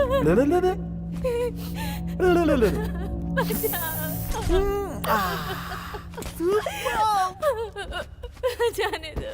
ले ले ले ले ले ले ले ले। जाने दो।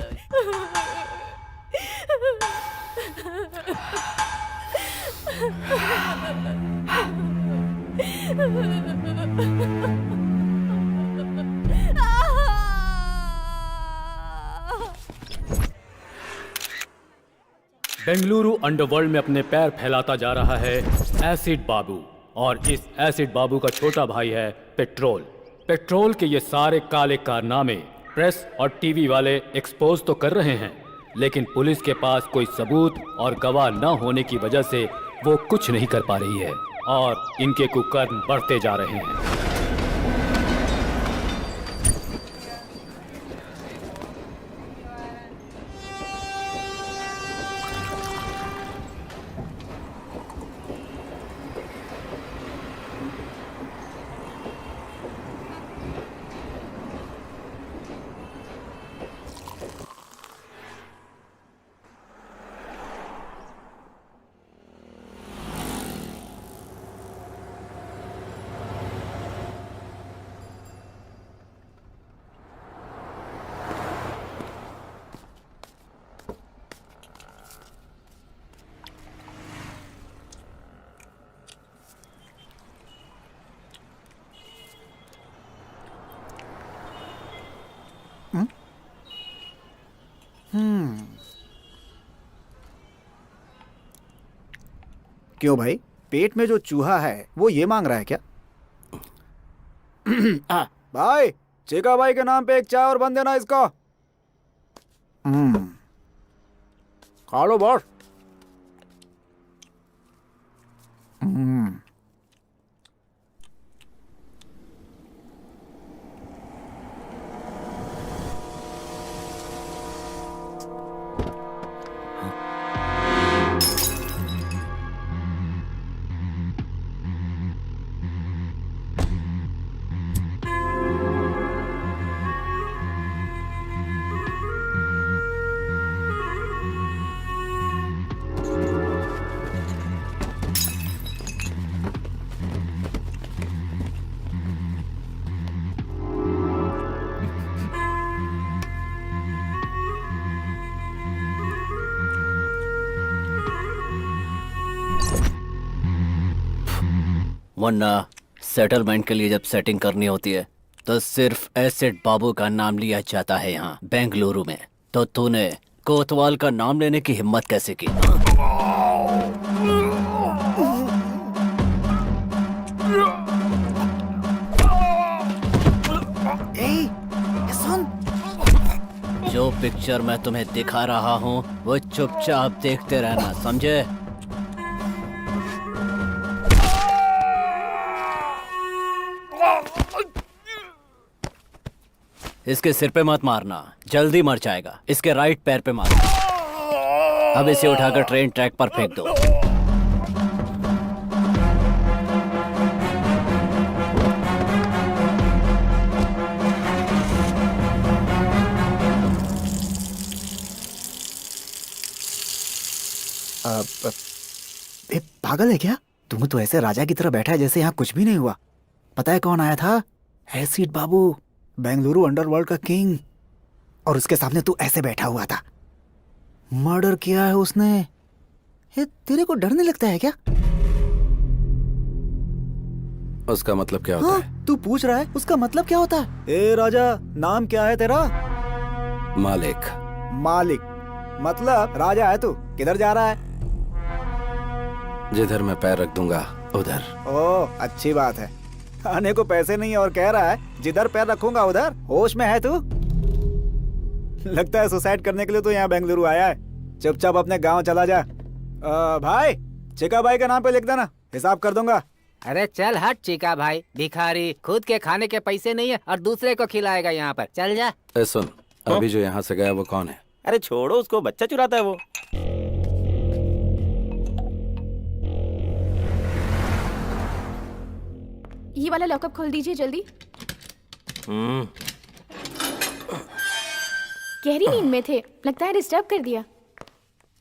बेंगलुरु अंडरवर्ल्ड में अपने पैर फैलाता जा रहा है एसिड बाबू, और इस एसिड बाबू का छोटा भाई है पेट्रोल। पेट्रोल के ये सारे काले कारनामे प्रेस और टीवी वाले एक्सपोज तो कर रहे हैं, लेकिन पुलिस के पास कोई सबूत और गवाह न होने की वजह से वो कुछ नहीं कर पा रही है और इनके कुकर्म बढ़ते जा रहे हैं। क्यों भाई, पेट में जो चूहा है वो ये मांग रहा है क्या? भाई, चीका भाई के नाम पे एक चाय और बन देना इसको। खा लो बॉस। वरना सेटलमेंट के लिए जब सेटिंग करनी होती है तो सिर्फ एसिड बाबू का नाम लिया जाता है यहाँ बेंगलुरु में। तो तूने कोतवाल का नाम लेने की हिम्मत कैसे की? सुन, जो पिक्चर मैं तुम्हें दिखा रहा हूँ वो चुपचाप देखते रहना, समझे? इसके सिर पे मत मारना, जल्दी मर जाएगा। इसके राइट पैर पे मारना। अब इसे उठाकर ट्रेन ट्रैक पर फेंक दो। पागल है क्या? तुम तो ऐसे राजा की तरह बैठा है जैसे यहाँ कुछ भी नहीं हुआ। पता है कौन आया था? एसिड बाबू, बेंगलुरु अंडरवर्ल्ड का किंग। और उसके सामने तू ऐसे बैठा हुआ था। मर्डर किया है उसने। ये तेरे को डर नहीं लगता है क्या? उसका मतलब क्या होता है? तू पूछ रहा है उसका मतलब क्या होता है? ए राजा, नाम क्या है तेरा? मालिक। मालिक मतलब राजा है तू। किधर जा रहा है? जिधर मैं पैर रख दूंगा उधर। ओह, अच्छी बात है। खाने को पैसे नहीं और कह रहा है जिधर पैर रखूंगा उधर। होश में है तू? लगता है सुसाइड करने के लिए तो यहाँ बेंगलुरु आया है। चुपचाप अपने गांव चला जा। भाई, चिका भाई का नाम पे लिख देना, हिसाब कर दूंगा। अरे चल हट चीका भाई, भिखारी। खुद के खाने के पैसे नहीं है और दूसरे को खिलाएगा यहाँ पर। चल जा। सुन, अभी जो यहाँ से गया वो कौन है? अरे छोड़ो उसको, बच्चा चुराता है वो। ये वाला लॉकअप खोल दीजिए जल्दी। गहरी नींद में थे, लगता है डिस्टर्ब कर दिया।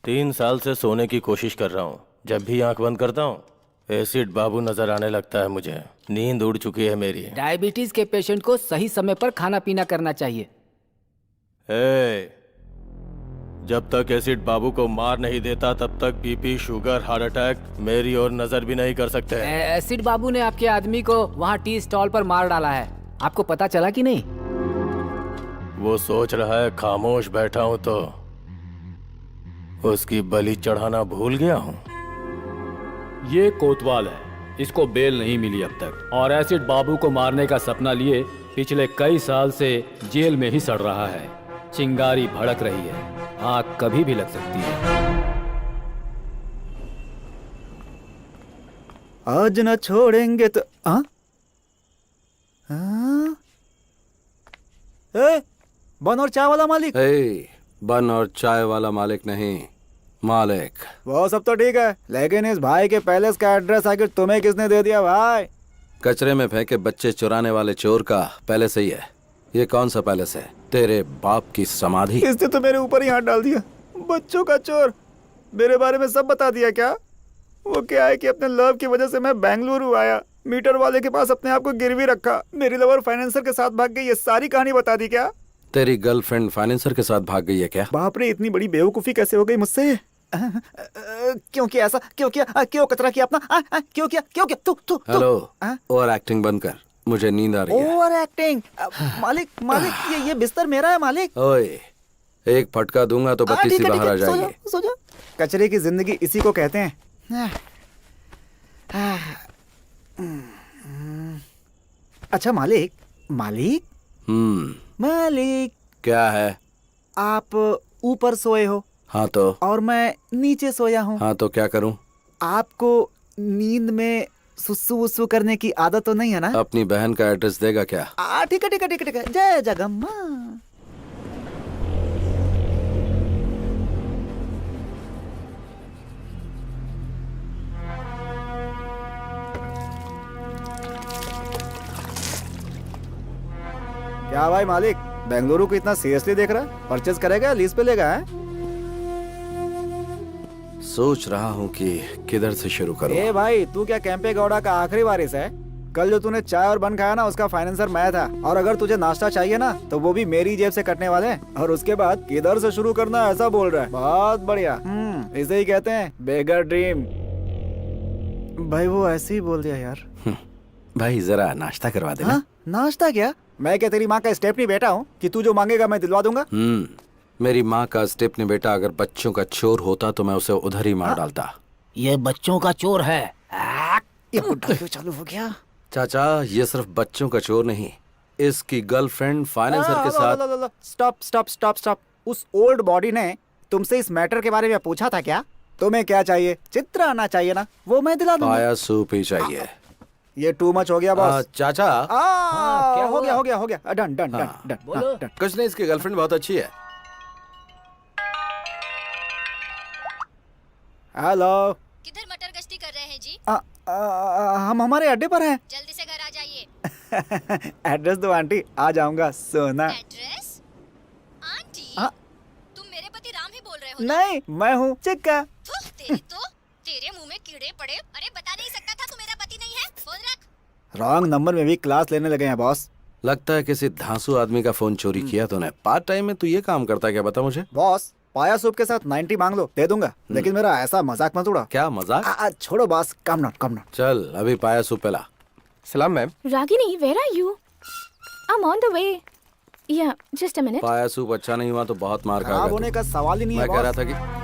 3 साल से सोने की कोशिश कर रहा हूँ, जब भी आंख बंद करता हूँ एसिड बाबू नजर आने लगता है मुझे। नींद उड़ चुकी है मेरी। डायबिटीज के पेशेंट को सही समय पर खाना पीना करना चाहिए। जब तक एसिड बाबू को मार नहीं देता तब तक बीपी, शुगर, हार्ट अटैक मेरी ओर नजर भी नहीं कर सकते। एसिड बाबू ने आपके आदमी को वहाँ टी स्टॉल पर मार डाला है, आपको पता चला कि नहीं? वो सोच रहा है खामोश बैठा हूँ तो उसकी बलि चढ़ाना भूल गया हूँ। ये कोतवाल है, इसको बेल नहीं मिली अब तक, और एसिड बाबू को मारने का सपना लिए पिछले कई साल से जेल में ही सड़ रहा है। चिंगारी भड़क रही है, आग कभी भी लग सकती है। आज न छोड़ेंगे तो हाँ? हाँ? ए, बन और चाय वाला मालिक। बन और चाय वाला मालिक नहीं, मालिक। वो सब तो ठीक है, लेकिन इस भाई के पैलेस का एड्रेस आखिर तुम्हें किसने दे दिया भाई? कचरे में फेंके बच्चे चुराने वाले चोर का पैलेस ही है। ये कौन सा पैलेस है? तेरे बाप की समाधि। इसने तो मेरे ऊपर ही हाथ डाल दिया। बच्चों का चोर, मेरे बारे में सब बता दिया क्या? वो क्या है कि अपने लव की वजह से मैं बेंगलुरु आया, मीटर वाले के पास अपने आप को गिरवी रखा, मेरी लवर फाइनेंसर के साथ भाग गई, ये सारी कहानी बता दी क्या? तेरी गर्लफ्रेंड फाइनेंसर के साथ भाग गई है क्या? बाप रे, इतनी बड़ी बेवकूफी कैसे हो गई मुझसे? क्यों किया ऐसा? क्यों किया? क्यों कचरा किया अपना? क्यों किया? क्यों किया? तू हेलो, ओवर एक्टिंग बंद कर, मुझे नींद आ रही है। Over acting? मालिक मालिक, ये बिस्तर मेरा है मालिक। ओए, एक फटका दूंगा तो बत्ती सी बाहर आ जाएगी। सो जा। कचरे की जिंदगी इसी को कहते हैं। अच्छा मालिक, मालिक मालिक, क्या है? आप ऊपर सोए हो हाँ तो? और मैं नीचे सोया हूँ। हाँ तो क्या करूँ? आपको नींद में सुसु वुसु करने की आदत तो नहीं है ना? अपनी बहन का एड्रेस देगा क्या? ठीक है ठीक है ठीक है ठीक है। जय जगम्मा। क्या भाई मालिक, बेंगलुरु को इतना सीरियसली देख रहा है? परचेज करेगा, लीज पे लेगा? है सोच रहा हूँ कि किधर से शुरू करूँ। ए भाई, तू क्या कैंपे गौड़ा का आखिरी वारिस है? कल जो तूने चाय और बन खाया ना, उसका फाइनेंसर मैं था। और अगर तुझे नाश्ता चाहिए ना, तो वो भी मेरी जेब से कटने वाले हैं। और उसके बाद किधर से शुरू करना, ऐसा बोल रहा है। बहुत बढ़िया। इसे ही कहते हैं बेगर ड्रीम। भाई वो ऐसे ही बोल दिया यार। भाई जरा नाश्ता करवा देना। हाँ? नाश्ता क्या? मैं क्या तेरी माँ का स्टेपनी बेटा हूँ कि तू जो मांगेगा मैं दिलवा दूंगा? मेरी माँ का स्टेपनी बेटा अगर बच्चों का चोर होता तो मैं उसे उधर ही मार डालता। ये बच्चों का चोर है। ये बुड्ढा क्यों चालू हो गया? चाचा, ये सिर्फ बच्चों का चोर नहीं, इसकी गर्लफ्रेंड फाइनेंसर के साथ। Stop stop stop stop. उस ओल्ड बॉडी ने तुमसे इस मैटर के बारे में पूछा था क्या? तुम्हें क्या चाहिए? चित्र आना चाहिए ना, वो मैं दिला दूंगा। पाया सूप ही चाहिए। ये टू मच हो गया बॉस। चाचा, क्या हो गया? हो गया हो गया। Done done done done. कुछ नहीं, इसकी गर्लफ्रेंड बहुत अच्छी है। हेलो, किधर मटर गश्ती कर रहे हैं जी? हम हमारे अड्डे पर हैं। जल्दी से घर आ जाइए। एड्रेस दो आंटी, आ जाऊंगा। सोना। एड्रेस? आंटी? तुम मेरे पति राम ही बोल रहे हो? नहीं, मैं हूँ चिक्का। तेरे मुंह में कीड़े पड़े। अरे बता नहीं सकता था तू मेरा पति नहीं है? फोन रख। रॉन्ग नंबर में भी क्लास लेने लगे हैं बॉस। लगता है किसी धांसू आदमी का फोन चोरी किया तूने। पार्ट टाइम में तू ये काम करता है क्या, बता मुझे। बॉस, पाया सूप के साथ 90 मांग लो, दे दूंगा। लेकिन मेरा ऐसा मजाक मत उड़ा। क्या मजाक? छोड़ो बॉस, कम नॉट। चल अभी पाया सूप पिला। सलाम ma'am. Ragini, where are you? I'm on the way. Yeah, just a minute. पाया सूप अच्छा नहीं हुआ तो बहुत मार खराब खाएगा होने तू। का सवाल ही नहीं है मैं कह रहा बॉस। था कि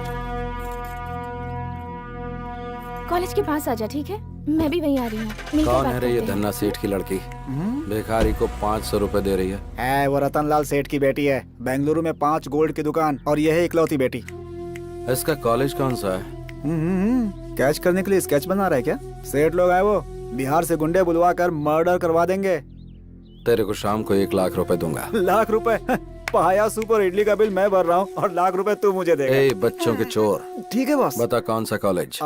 कॉलेज के पास आजा, ठीक है? मैं भी वहीं आ रही हूँ। मिलकर कौन बात है रे ये करते हैं। धन्ना सेठ की लड़की? भिखारी को 500 रुपए दे रही है। वो रतनलाल सेठ की बेटी है। बेंगलुरु में 5 गोल्ड की दुकान, और यह है इकलौती बेटी। इसका कॉलेज कौन सा है? कैच करने के लिए स्केच बना रहा है क्या? सेठ लोग आए वो, बिहार से गुंडे बुलवा कर मर्डर करवा देंगे। तेरे को शाम को 1 लाख रुपए दूंगा। लाख रुपए? पाया सूप और इडली का बिल मैं भर रहा हूँ, और लाख रुपए तू मुझे देगा। ए बच्चों के चोर, ठीक है बॉस। बता कौन सा कॉलेज?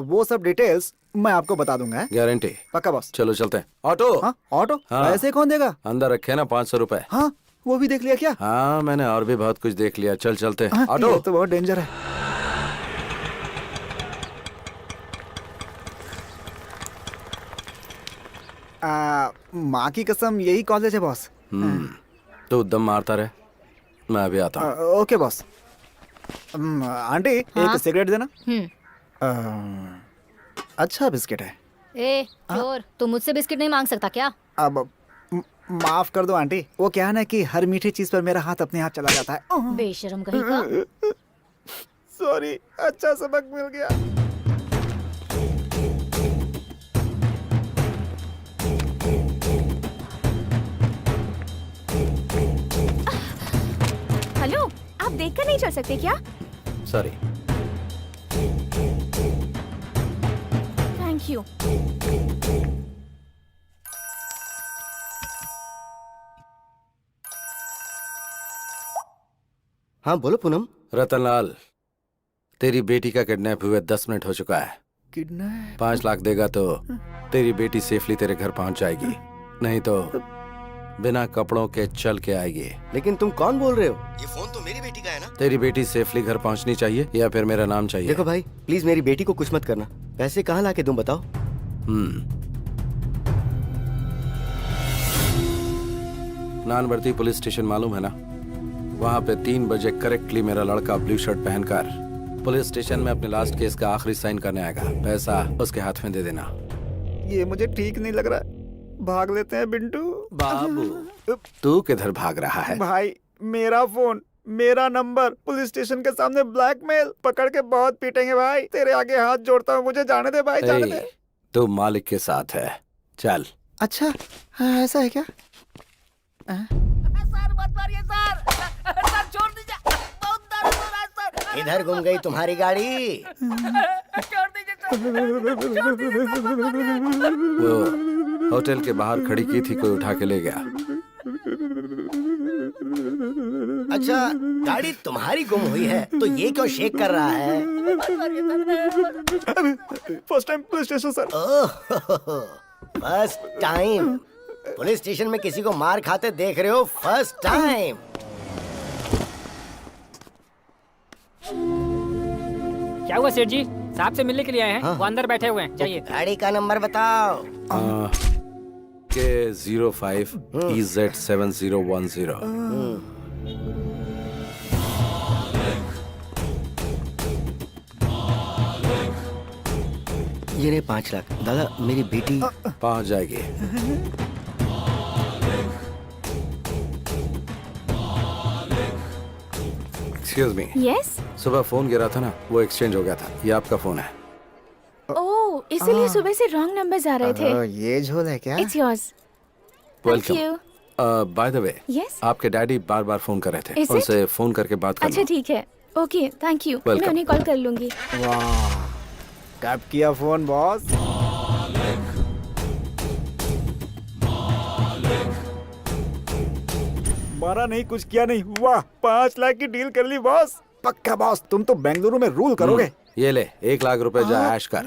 वो सब डिटेल्स मैं आपको बता दूंगा। गारंटी? पक्का बॉस। चलो चलते हैं। ऑटो? हाँ, ऑटो? हाँ। ऐसे कौन देगा? अंदर रखे ना 500 रुपए। हाँ, वो भी देख लिया क्या? हाँ, मैंने और भी बहुत कुछ देख लिया। चल चलते हैं। ऑटो? ये तो बहुत डेंजर है। माँ की कसम यही कॉलेज है बॉस। तू दम मारता रहे, मैं अभी आता हूँ। Okay boss. आंटी एक सिगरेट देना। अच्छा बिस्किट है। ए चोर, तू मुझसे बिस्किट नहीं मांग सकता क्या? अब माफ कर दो आंटी, वो क्या है ना कि हर मीठी चीज पर मेरा हाथ अपने हाथ चला जाता है। बेशरम कहीं का। सॉरी, अच्छा सबक मिल गया। हेलो, आप देखकर नहीं चल सकते क्या? सॉरी। Thank you. हाँ बोलो पूनम। रतनलाल, तेरी बेटी का किडनैप हुए 10 मिनट हो चुका है। किडनैप? 5 लाख देगा तो तेरी बेटी सेफली तेरे घर पहुंच जाएगी, नहीं तो बिना कपड़ों के चल के आएगी। लेकिन तुम कौन बोल रहे हो? ये फोन तो मेरी बेटी का है ना? तेरी बेटी सेफली घर पहुंचनी चाहिए या फिर मेरा नाम चाहिए? देखो भाई, प्लीज मेरी बेटी को कुछ मत करना। पैसे कहाँ लाके दूं बताओ? नानवर्ती पुलिस स्टेशन मालूम है ना? वहाँ पे 3 बजे करेक्टली मेरा लड़का ब्लू शर्ट पहनकर पुलिस स्टेशन में अपने लास्ट केस का आखिरी साइन करने आएगा। पैसा उसके हाथ में दे देना। ये मुझे ठीक नहीं लग रहा है। भाग लेते हैं बिंटू। बाबू, तू किधर भाग रहा है? भाई, मेरा फोन, मेरा नंबर, पुलिस स्टेशन के सामने ब्लैकमेल, पकड़ के बहुत पीटेंगे भाई। तेरे आगे हाथ जोड़ता हूँ, मुझे जाने दे भाई, जाने दे। तू मालिक के साथ है, चल। अच्छा, हाँ, ऐसा है क्या? सर मत मारिए सर छोड़ दीजिए, बहुत दर्द हो रहा है सर। इधर घूम गई तुम्हारी गाड़ी। छोड़ दीजिए सर। वो होटल के बाहर खड़ी की थी, कोई उठा के ले गया। अच्छा, गाड़ी तुम्हारी गुम हुई है तो ये क्यों शेक कर रहा है? First time police station sir. First time police station में किसी को मार खाते देख रहे हो? First time. क्या हुआ सेठ जी? साहब से मिलने के लिए आए हैं। वो अंदर बैठे हुए हैं, जाइए। गाड़ी का नंबर बताओ। K05 EZ7010। ये रहे 5 लाख। दादा, मेरी बेटी पहुंच जाएगी। Excuse me. यस। सुबह फोन गिरा था ना, वो एक्सचेंज हो गया था। ये आपका फोन है। ओह, इसीलिए सुबह से रॉन्ग नंबर्स आ रहे थे। ये झोल है क्या? It's yours. Thank you. By the way, yes. आपके डैडी बार बार फोन कर रहे थे। Is it? उनसे फोन करके बात करना। अच्छा ठीक है, ओके, थैंक यू। मैं Welcome. उन्हें कॉल कर लूंगी। वाह, कब किया फोन बॉस? मारा नहीं, कुछ किया नहीं। वाह, 5 लाख की डील कर ली बॉस। पक्का बॉस, तुम तो बेंगलुरु में रूल करोगे। ये ले 1 लाख रुपए, जा ऐश कर।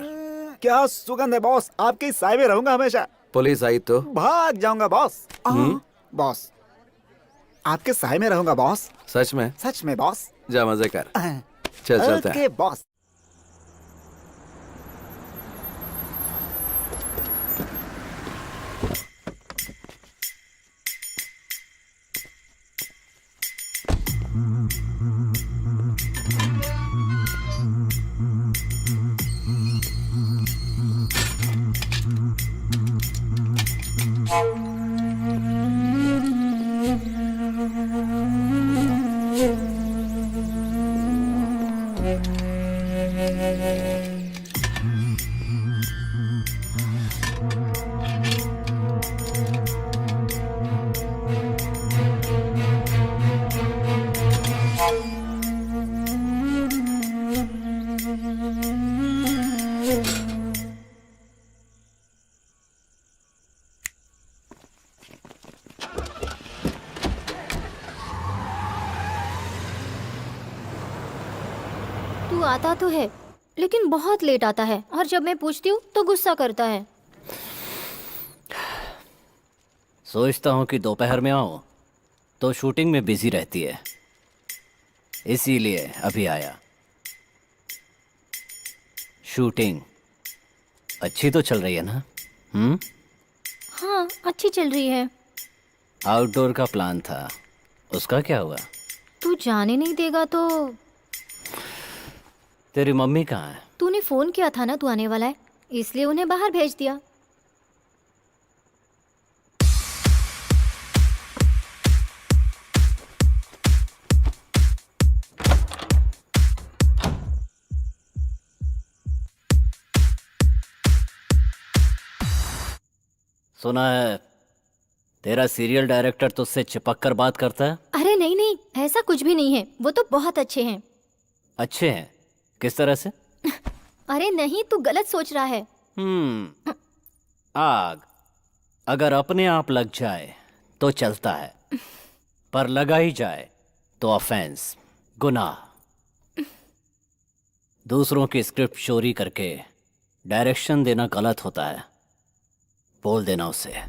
क्या सुगंध है बॉस, आपके साय में रहूंगा हमेशा। पुलिस आई तो भाग जाऊंगा बॉस। बॉस, आपके साय में रहूंगा बॉस। सच में? सच में बॉस। जा मजे कर। चल चलते हैं। Okay boss. तू आता तो है लेकिन बहुत लेट आता है, और जब मैं पूछती हूँ तो गुस्सा करता है। सोचता हूँ कि दोपहर में आऊँ तो शूटिंग में बिजी रहती है, इसीलिए अभी आया। शूटिंग अच्छी तो चल रही है ना? हाँ, अच्छी चल रही है। आउटडोर का प्लान था, उसका क्या हुआ? तू जाने नहीं देगा तो? तेरी मम्मी कहाँ है? तूने फोन किया था ना तू आने वाला है, इसलिए उन्हें बाहर भेज दिया। सुना है तेरा सीरियल डायरेक्टर तुझसे चिपक कर बात करता है? अरे नहीं नहीं, ऐसा कुछ भी नहीं है, वो तो बहुत अच्छे हैं। अच्छे हैं? किस तरह से? अरे नहीं, तू गलत सोच रहा है। आग अगर अपने आप लग जाए तो चलता है, पर लगा ही जाए तो ऑफेंस, गुनाह। दूसरों की स्क्रिप्ट चोरी करके डायरेक्शन देना गलत होता है, बोल देना उसे।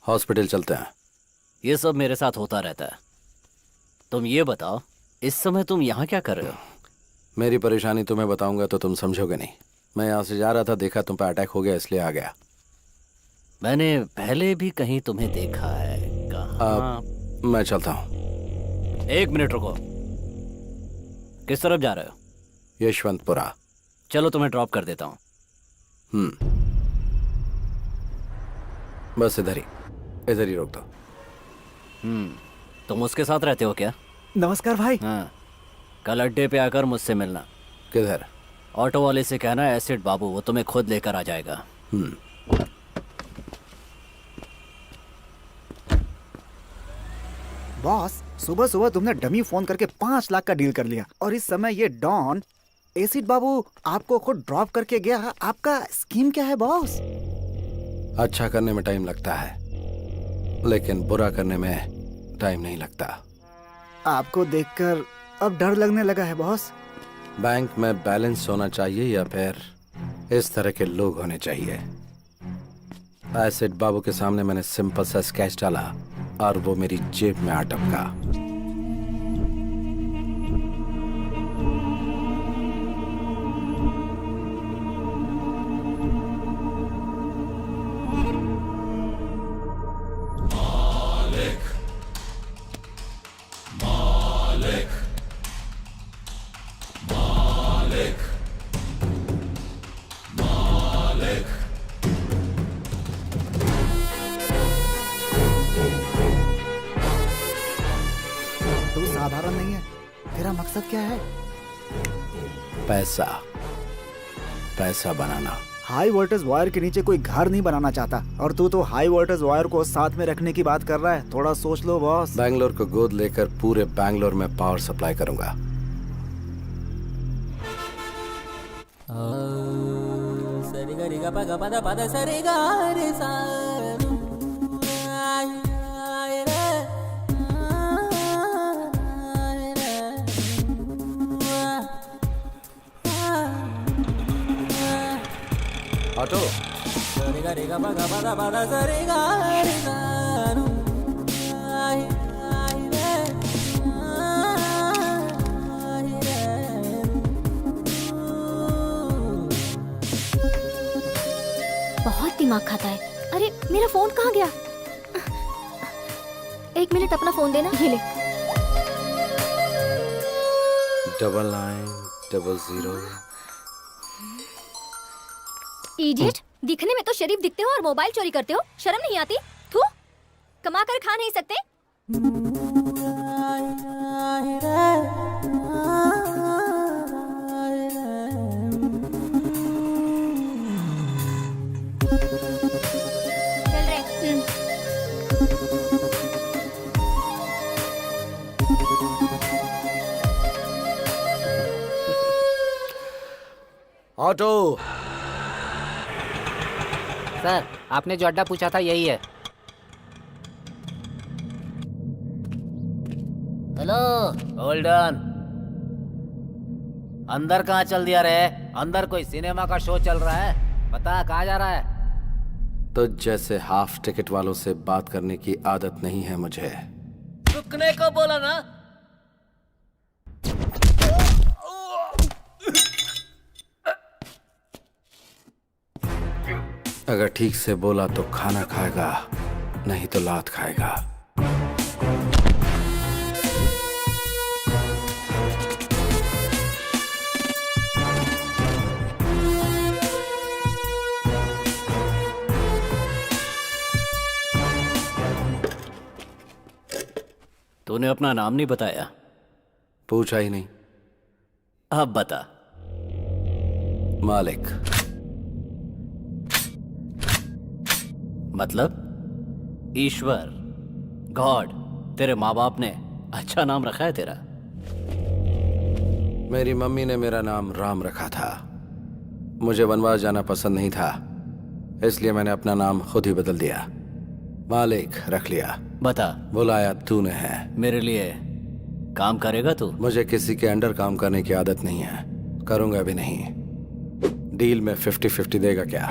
हॉस्पिटल चलते हैं। ये सब मेरे साथ होता रहता है। तुम ये बताओ, इस समय तुम यहाँ क्या कर रहे हो? मेरी परेशानी तुम्हें बताऊंगा तो तुम समझोगे नहीं। मैं यहाँ से जा रहा था, देखा तुम पे अटैक हो गया, इसलिए आ गया। मैंने पहले भी कहीं तुम्हें देखा है। कहाँ? मैं चलता हूँ। एक मिनट रुको, किस तरफ जा रहे हो? यशवंतपुरा। चलो तुम्हें ड्रॉप कर देता हूँ। बस इधर ही रोक दो। तुम उसके साथ रहते हो क्या? नमस्कार भाई। हाँ, कल अड्डे पे आकर मुझसे मिलना। किधर? ऑटो वाले से कहना एसिड बाबू, वो तुम्हें खुद लेकर आ जाएगा। बॉस, सुबह सुबह तुमने डमी फोन करके 5 लाख का डील कर लिया, और इस समय ये डॉन एसिड बाबू आपको खुद ड्रॉप करके गया। आपका स्कीम क्या है बॉस? अच्छा करने में टाइम लगता है, लेकिन बुरा करने में टाइम नहीं लगता। आपको देखकर अब डर लगने लगा है बॉस। बैंक में बैलेंस होना चाहिए या फिर इस तरह के लोग होने चाहिए। एसिड बाबू के सामने मैंने सिंपल सा स्केच डाला और वो मेरी जेब में आ टपका। तू साधारण नहीं है, तेरा मकसद क्या है? पैसा, पैसा बनाना। हाई वोल्टेज वायर के नीचे कोई घर नहीं बनाना चाहता, और तू तो हाई वोल्टेज वायर को साथ में रखने की बात कर रहा है। थोड़ा सोच लो बॉस। बैंगलोर को गोद लेकर पूरे बैंगलोर में पावर सप्लाई करूंगा। ऑटो, बहुत दिमाग खाता है। अरे मेरा फोन कहाँ गया? एक मिनट, अपना फोन देना। ये ले। 9900। इडियट, दिखने में तो शरीफ दिखते हो और मोबाइल चोरी करते हो। शर्म नहीं आती? थू, कमा कर खा नहीं सकते? चल रहे। ऑटो, सर, आपने जो अड्डा पूछा था यही है। Hello, hold on. अंदर कहाँ चल दिया रे? अंदर कोई सिनेमा का शो चल रहा है। बता कहाँ जा रहा है? तो जैसे हाफ टिकट वालों से बात करने की आदत नहीं है मुझे। रुकने को बोला ना। अगर ठीक से बोला तो खाना खाएगा, नहीं तो लात खाएगा। तूने अपना नाम नहीं बताया। पूछा ही नहीं। अब बता। मालिक। मतलब ईश्वर, गॉड। तेरे माँ बाप ने अच्छा नाम रखा है तेरा। मेरी मम्मी ने मेरा नाम राम रखा था। मुझे वनवास जाना पसंद नहीं था, इसलिए मैंने अपना नाम खुद ही बदल दिया। मालिक रख लिया। बता। बुलाया तूने है। मेरे लिए काम करेगा तू? मुझे किसी के अंडर काम करने की आदत नहीं है, करूंगा भी नहीं। डील में 50-50 देगा क्या?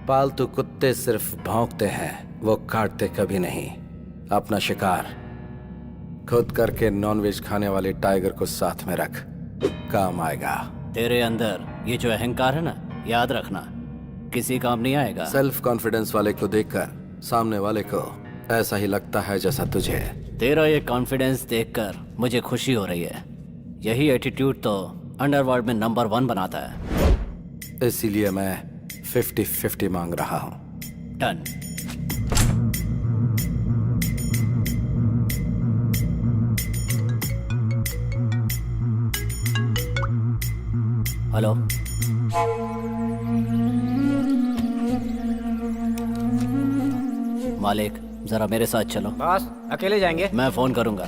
पालतू कुत्ते सिर्फ भौंकते हैं, वो काटते कभी नहीं। अपना शिकार खुद करके नॉनवेज खाने वाले टाइगर को साथ में रख, काम आएगा। तेरे अंदर ये जो अहंकार है ना, याद रखना किसी काम नहीं आएगा। सेल्फ कॉन्फिडेंस वाले को देखकर सामने वाले को ऐसा ही लगता है जैसा तुझे। तेरा ये कॉन्फिडेंस देखकर मुझे खुशी हो रही है। यही एटीट्यूड तो अंडरवर्ल्ड में नंबर 1 बनाता है। इसीलिए मैं 50-50 मांग रहा हूँ। डन। हेलो, मालिक जरा मेरे साथ चलो। बॉस, अकेले जाएंगे? मैं फोन करूंगा।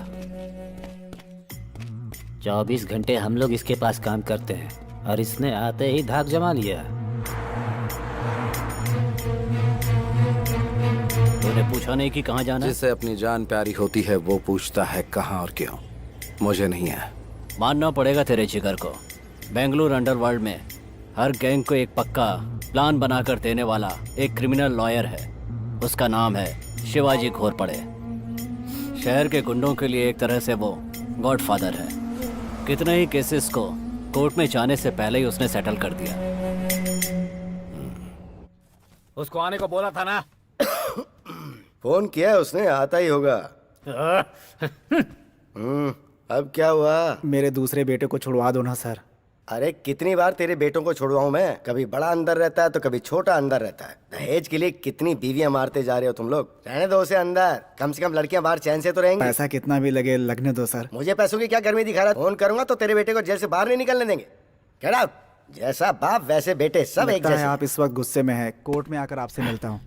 24 घंटे हम लोग इसके पास काम करते हैं और इसने आते ही धाक जमा लिया। तूने पूछा नहीं कि कहाँ जाना है? जिसे अपनी जान प्यारी होती है वो पूछता है कहाँ और क्यों। मुझे नहीं है। मानना पड़ेगा तेरे जिगर को। बेंगलुरु अंडरवर्ल्ड में हर गैंग को एक पक्का प्लान बनाकर देने वाला एक क्रिमिनल लॉयर है। उसका नाम है शिवाजी घोरपड़े। शहर के गुंडों के लिए एक तरह से वो गॉडफादर है। कितने ही केसेस को कोर्ट में जाने से पहले ही उसने सेटल कर दिया। उसको आने को बोला था ना। फोन किया है उसने, आता ही होगा। अब क्या हुआ? मेरे दूसरे बेटे को छुड़वा दो ना सर। अरे कितनी बार तेरे बेटों को छुड़वाऊं मैं, कभी बड़ा अंदर रहता है तो कभी छोटा अंदर रहता है। दहेज के लिए कितनी बीवियां मारते जा रहे हो तुम लोग। रहने दो उसे अंदर, कम से कम लड़कियां बाहर चैन से तो रहेंगी। पैसा कितना भी लगे लगने दो सर। मुझे पैसों की क्या गर्मी दिखा रहा है? फोन करूंगा तो तेरे बेटे को जेल से बाहर नहीं निकलने देंगे। Get out. जैसा बाप वैसे बेटे, सब एक लगता है जैसे। आप इस वक्त गुस्से में हैं। कोर्ट में आकर आपसे मिलता हूँ।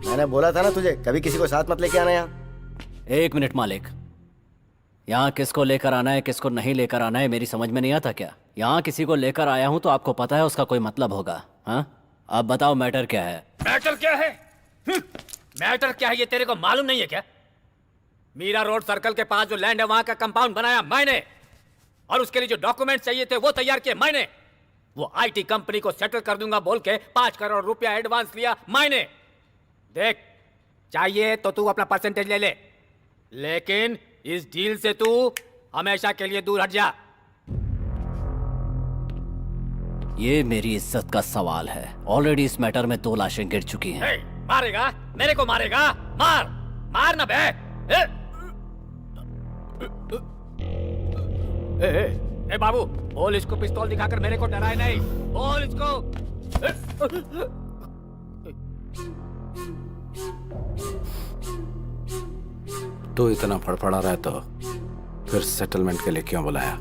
मैंने बोला था ना तुझे, कभी किसी को साथ मत लेके आना यहाँ। एक मिनट मालिक, यहाँ किसको लेकर आना है किसको नहीं लेकर आना है मेरी समझ में नहीं आता क्या? यहाँ किसी को लेकर आया हूँ तो आपको पता है उसका कोई मतलब होगा। हाँ, अब बताओ मैटर क्या है? मैटर क्या है? मैटर क्या है ये तेरे को मालूम नहीं है क्या? मीरा रोड सर्कल के पास जो लैंड है वहां का कंपाउंड बनाया मैंने, और उसके लिए जो डॉक्यूमेंट चाहिए थे वो तैयार किए मैंने। वो आईटी कंपनी को सेटल कर दूंगा बोल के 5 करोड़ रुपया एडवांस लिया मैंने। देख, चाहिए तो तू अपना परसेंटेज ले ले, लेकिन इस डील से तू हमेशा के लिए दूर हट जा। ये मेरी इज्जत का सवाल है। ऑलरेडी इस मैटर में 2 लाशें गिर चुकी हैं। मारेगा? मेरे को मारेगा? मार मार ना बे। ए बाबू, बोल इसको पिस्तौल दिखाकर मेरे को डराए नहीं। बोल इसको। तो इतना फड़फड़ा रहा है तो फिर सेटलमेंट के लिए क्यों बुलाया?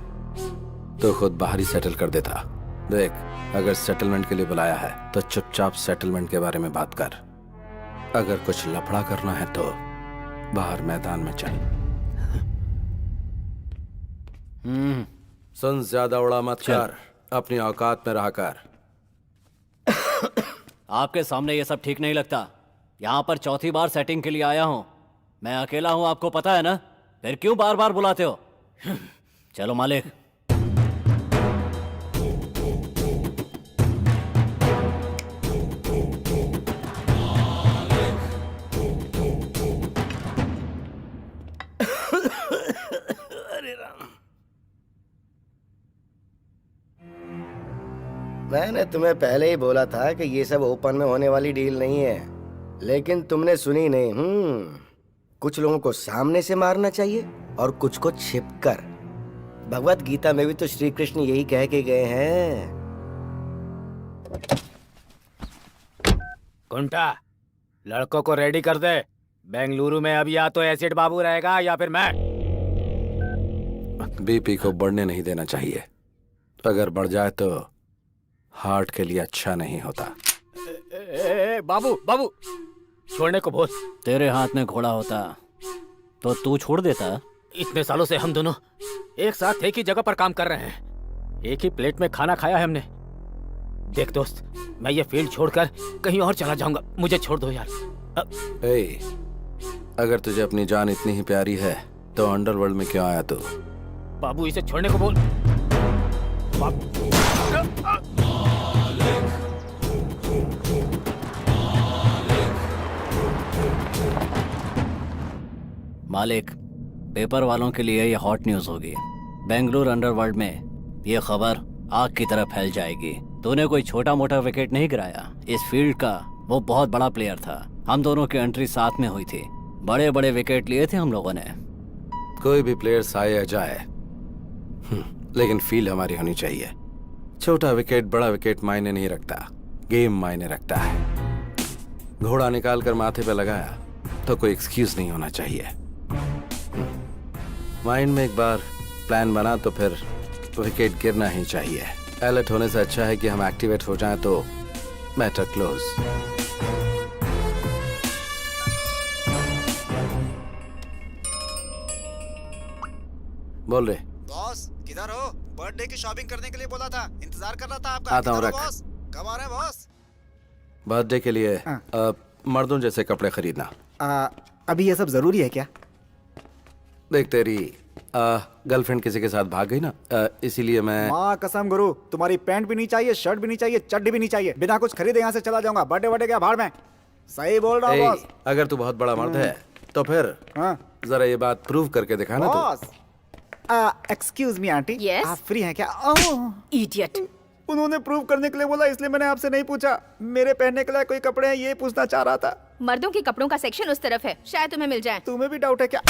तो खुद बाहर ही सेटल कर देता। देख, अगर सेटलमेंट के लिए बुलाया है तो चुपचाप सेटलमेंट के बारे में बात कर। अगर कुछ लफड़ा करना है तो बाहर मैदान में चल। सुन, ज्यादा उड़ा मत कर, अपनी औकात में रहा कर। आपके सामने ये सब ठीक नहीं लगता। यहाँ पर चौथी बार सेटिंग के लिए आया हूँ। मैं अकेला हूँ, आपको पता है ना? फिर क्यों बार बार बुलाते हो? चलो मालिक। मैंने तुम्हें पहले ही बोला था कि ये सब ओपन में होने वाली डील नहीं है, लेकिन तुमने सुनी नहीं। कुछ लोगों को सामने से मारना चाहिए और कुछ को छिपकर। भगवत गीता में भी तो श्री कृष्ण यही कह के गए हैं। कुंटा, लड़कों को रेडी कर दे। बेंगलुरु में अब या तो एसिड बाबू रहेगा या फिर मैं। बीपी को बढ़ने नहीं देना चाहिए। अगर बढ़ जाए तो हार्ट के लिए अच्छा नहीं होता। बाबू बाबू, छोड़ने को बोल। तेरे हाथ में घोड़ा होता तो तू छोड़ देता। इतने सालों से हम दोनों एक साथ एक ही जगह पर काम कर रहे हैं, एक ही प्लेट में खाना खाया है हमने। देख दोस्त, मैं ये फील्ड छोड़कर कहीं और चला जाऊंगा, मुझे छोड़ दो यार। अगर तुझे अपनी जान इतनी ही प्यारी है तो अंडरवर्ल्ड में क्यों आया तू? बाबू, इसे छोड़ने को बोल। मालिक, पेपर वालों के लिए ये हॉट न्यूज होगी। बेंगलुरु अंडरवर्ल्ड में ये खबर आग की तरह फैल जाएगी। तूने कोई छोटा मोटा विकेट नहीं गिराया। इस फील्ड का वो बहुत बड़ा प्लेयर था। हम दोनों की एंट्री साथ में हुई थी। बड़े बड़े विकेट लिए थे हम लोगों ने। कोई भी प्लेयर आए या जाए, लेकिन फील्ड हमारी होनी चाहिए। छोटा विकेट बड़ा विकेट मायने नहीं रखता, गेम मायने रखता है। घोड़ा निकाल कर माथे पे लगाया तो कोई एक्सक्यूज नहीं होना चाहिए। माइंड में एक बार प्लान बना तो फिर विकेट गिरना ही चाहिए। अलर्ट होने से अच्छा है कि हम एक्टिवेट हो जाएं तो मैटर क्लोज। बोल रहे बॉस, किधर हो? बर्थडे की शॉपिंग करने के लिए बोला था, इंतजार कर रहा था आपका। आता हूँ, रख। बॉस, कब आ रहे हैं बॉस? बर्थडे के लिए मर्दों जैसे कपड़े खरीदना। अभी ये सब जरूरी है क्या? देख, तेरी गर्लफ्रेंड किसी के साथ भाग गई ना, इसीलिए मैं। माँ कसम गुरु, तुम्हारी पैंट भी नहीं चाहिए, शर्ट भी नहीं चाहिए, चड्डी भी नहीं चाहिए। बिना कुछ खरीदे यहाँ से चला जाऊंगा। बर्थडे बर्थडे क्या भाड़ में। सही बोल रहा हूँ बॉस। अगर तू बहुत बड़ा मर्द है तो फिर जरा ये बात प्रूव करके दिखा ना तू। Boss, excuse me aunty, Yes? आप फ्री हैं क्या? इडियट। उन्होंने प्रूव करने के लिए बोला, इसलिए मैंने आपसे नहीं पूछा। मेरे पहनने के लिए कोई कपड़े हैं ये पूछना चाह रहा था। मर्दों के कपड़ों का सेक्शन उस तरफ है, शायद तुम्हें मिल जाए। तुम्हें भी डाउट है क्या?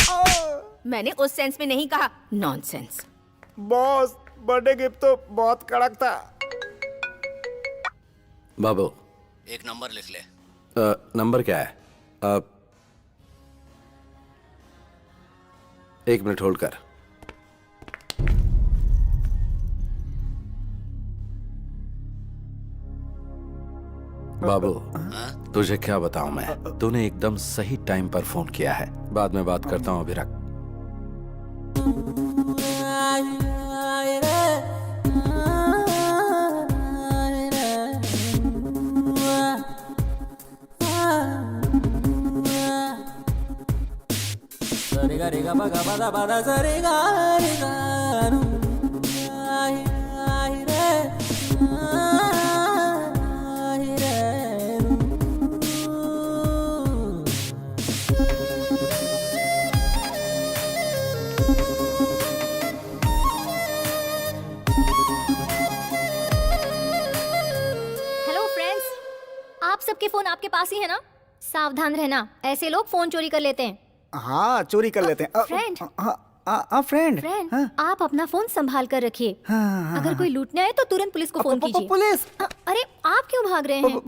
मैंने उस सेंस में नहीं कहा, नॉनसेंस। बॉस, बर्थडे गिफ्ट तो बहुत कड़क था। बाबू, एक नंबर लिख ले। नंबर क्या है? 1 मिनट होल्ड कर। बाबू, तुझे क्या बताऊं मैं, तूने एकदम सही टाइम पर फोन किया है। बाद में बात करता हूं, अभी रख। हेलो फ्रेंड्स, आप सबके फोन आपके पास ही है ना? सावधान रहना, ऐसे लोग फोन चोरी कर लेते हैं। हाँ, चोरी कर लेते हैं। फ्रेंड। फ्रेंड। फ्रेंड, आप अपना फोन संभाल कर रखिए। अगर कोई लूटने आए तो तुरंत पुलिस को फोन कीजिए। पुलिस? अरे आप क्यों भाग रहे हैं?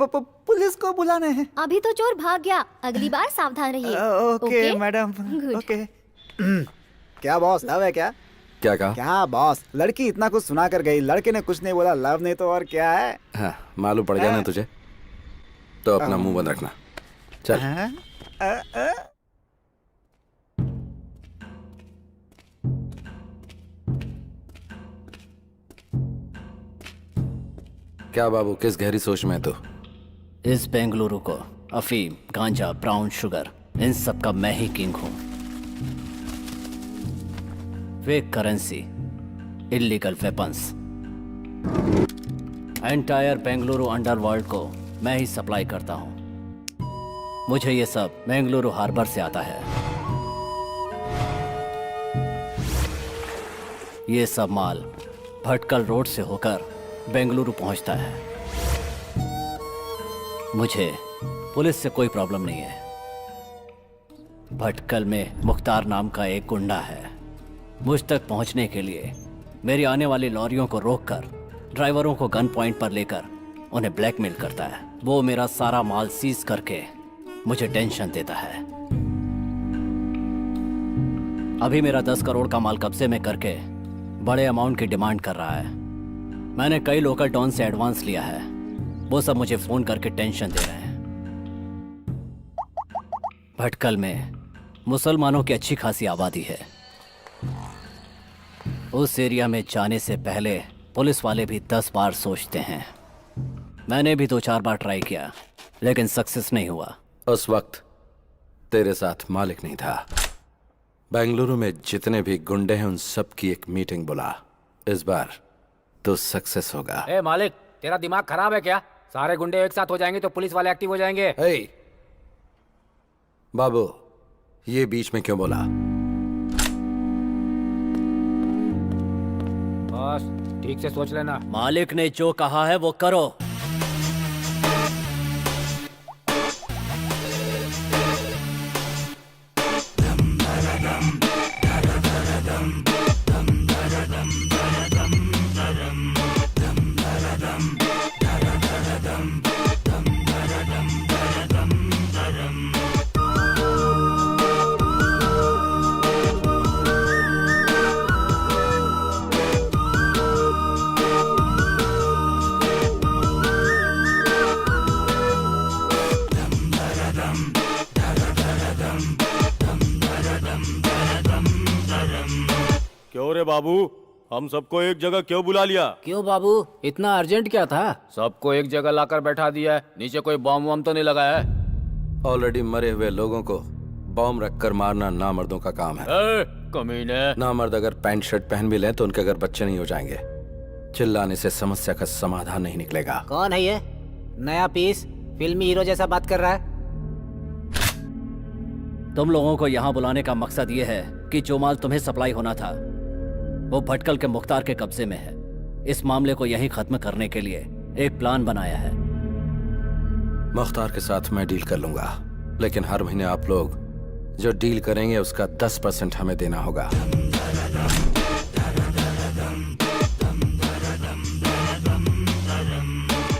पुलिस को बुलाने हैं। अभी तो चोर भाग गया, अगली बार सावधान रहिए। Okay madam. Good. ओके। क्या बॉस, लव है क्या? क्या कहा? क्या बॉस, लड़की इतना कुछ सुना कर गई, लड़के ने कुछ नहीं बोला, लव नहीं तो और क्या है? हाँ, मालूम पड़ गया ना तुझे, तो अपना मुंह बंद रखना। चल। क्या बाबू, किस गहरी सोच में है तू? इस बेंगलुरु को अफीम, गांजा, ब्राउन शुगर, इन सब का मैं ही किंग हूं। Fake currency, illegal weapons, entire Bengaluru underworld को मैं ही सप्लाई करता हूं। मुझे ये सब बेंगलुरु हार्बर से आता है। ये सब माल भटकल रोड से होकर बेंगलुरु पहुंचता है। मुझे पुलिस से कोई प्रॉब्लम नहीं है। भटकल में मुख्तार नाम का एक गुंडा है। मुझ तक पहुंचने के लिए मेरी आने वाली लॉरियों को रोककर ड्राइवरों को गन पॉइंट पर लेकर उन्हें ब्लैकमेल करता है। वो मेरा सारा माल सीज करके मुझे टेंशन देता है। अभी मेरा 10 करोड़ का माल कब्जे में करके बड़े अमाउंट की डिमांड कर रहा है। मैंने कई लोकल टॉन से एडवांस लिया है। वो सब मुझे फोन करके टेंशन दे रहे हैं। भटकल में मुसलमानों की अच्छी खासी आबादी है। उस एरिया में जाने से पहले पुलिस वाले भी 10 बार सोचते हैं। मैंने भी 2-4 बार ट्राई किया, लेकिन सक्सेस नहीं हुआ। उस वक्त तेरे साथ मालिक नहीं था। बेंगलुरु में जितने भी गुंडे हैं उन सब की एक मीटिंग बुला। इस बार तो सक्सेस होगा। ए मालिक, तेरा दिमाग खराब है क्या? सारे गुंडे एक साथ हो जाएंगे तो पुलिस वाले एक्टिव हो जाएंगे। हे बाबू, ये बीच में क्यों बोला? बस ठीक से सोच लेना। मालिक ने जो कहा है वो करो। क्यों रे बाबू, हम सबको एक जगह क्यों बुला लिया? क्यों बाबू, इतना अर्जेंट क्या था? सबको एक जगह लाकर बैठा दिया है, नीचे कोई बॉम्ब वॉम्ब तो नहीं लगाया है? ऑलरेडी मरे हुए लोगों को बॉम्ब रखकर मारना नामर्दों का काम है। कमीने। नामर्द अगर पैंट शर्ट पहन भी लें तो उनके अगर बच्चे नहीं हो जाएंगे। चिल्लाने से समस्या का समाधान नहीं निकलेगा। कौन है ये नया पीस, फिल्मी हीरो जैसा बात कर रहा है? तुम लोगों को यहाँ बुलाने का मकसद ये है कि जो माल तुम्हें सप्लाई होना था वो भटकल के मुख्तार के कब्जे में है। इस मामले को यहीं खत्म करने के लिए एक प्लान बनाया है। मुख्तार के साथ मैं डील कर लूंगा, लेकिन हर महीने आप लोग जो डील करेंगे उसका 10% हमें देना होगा।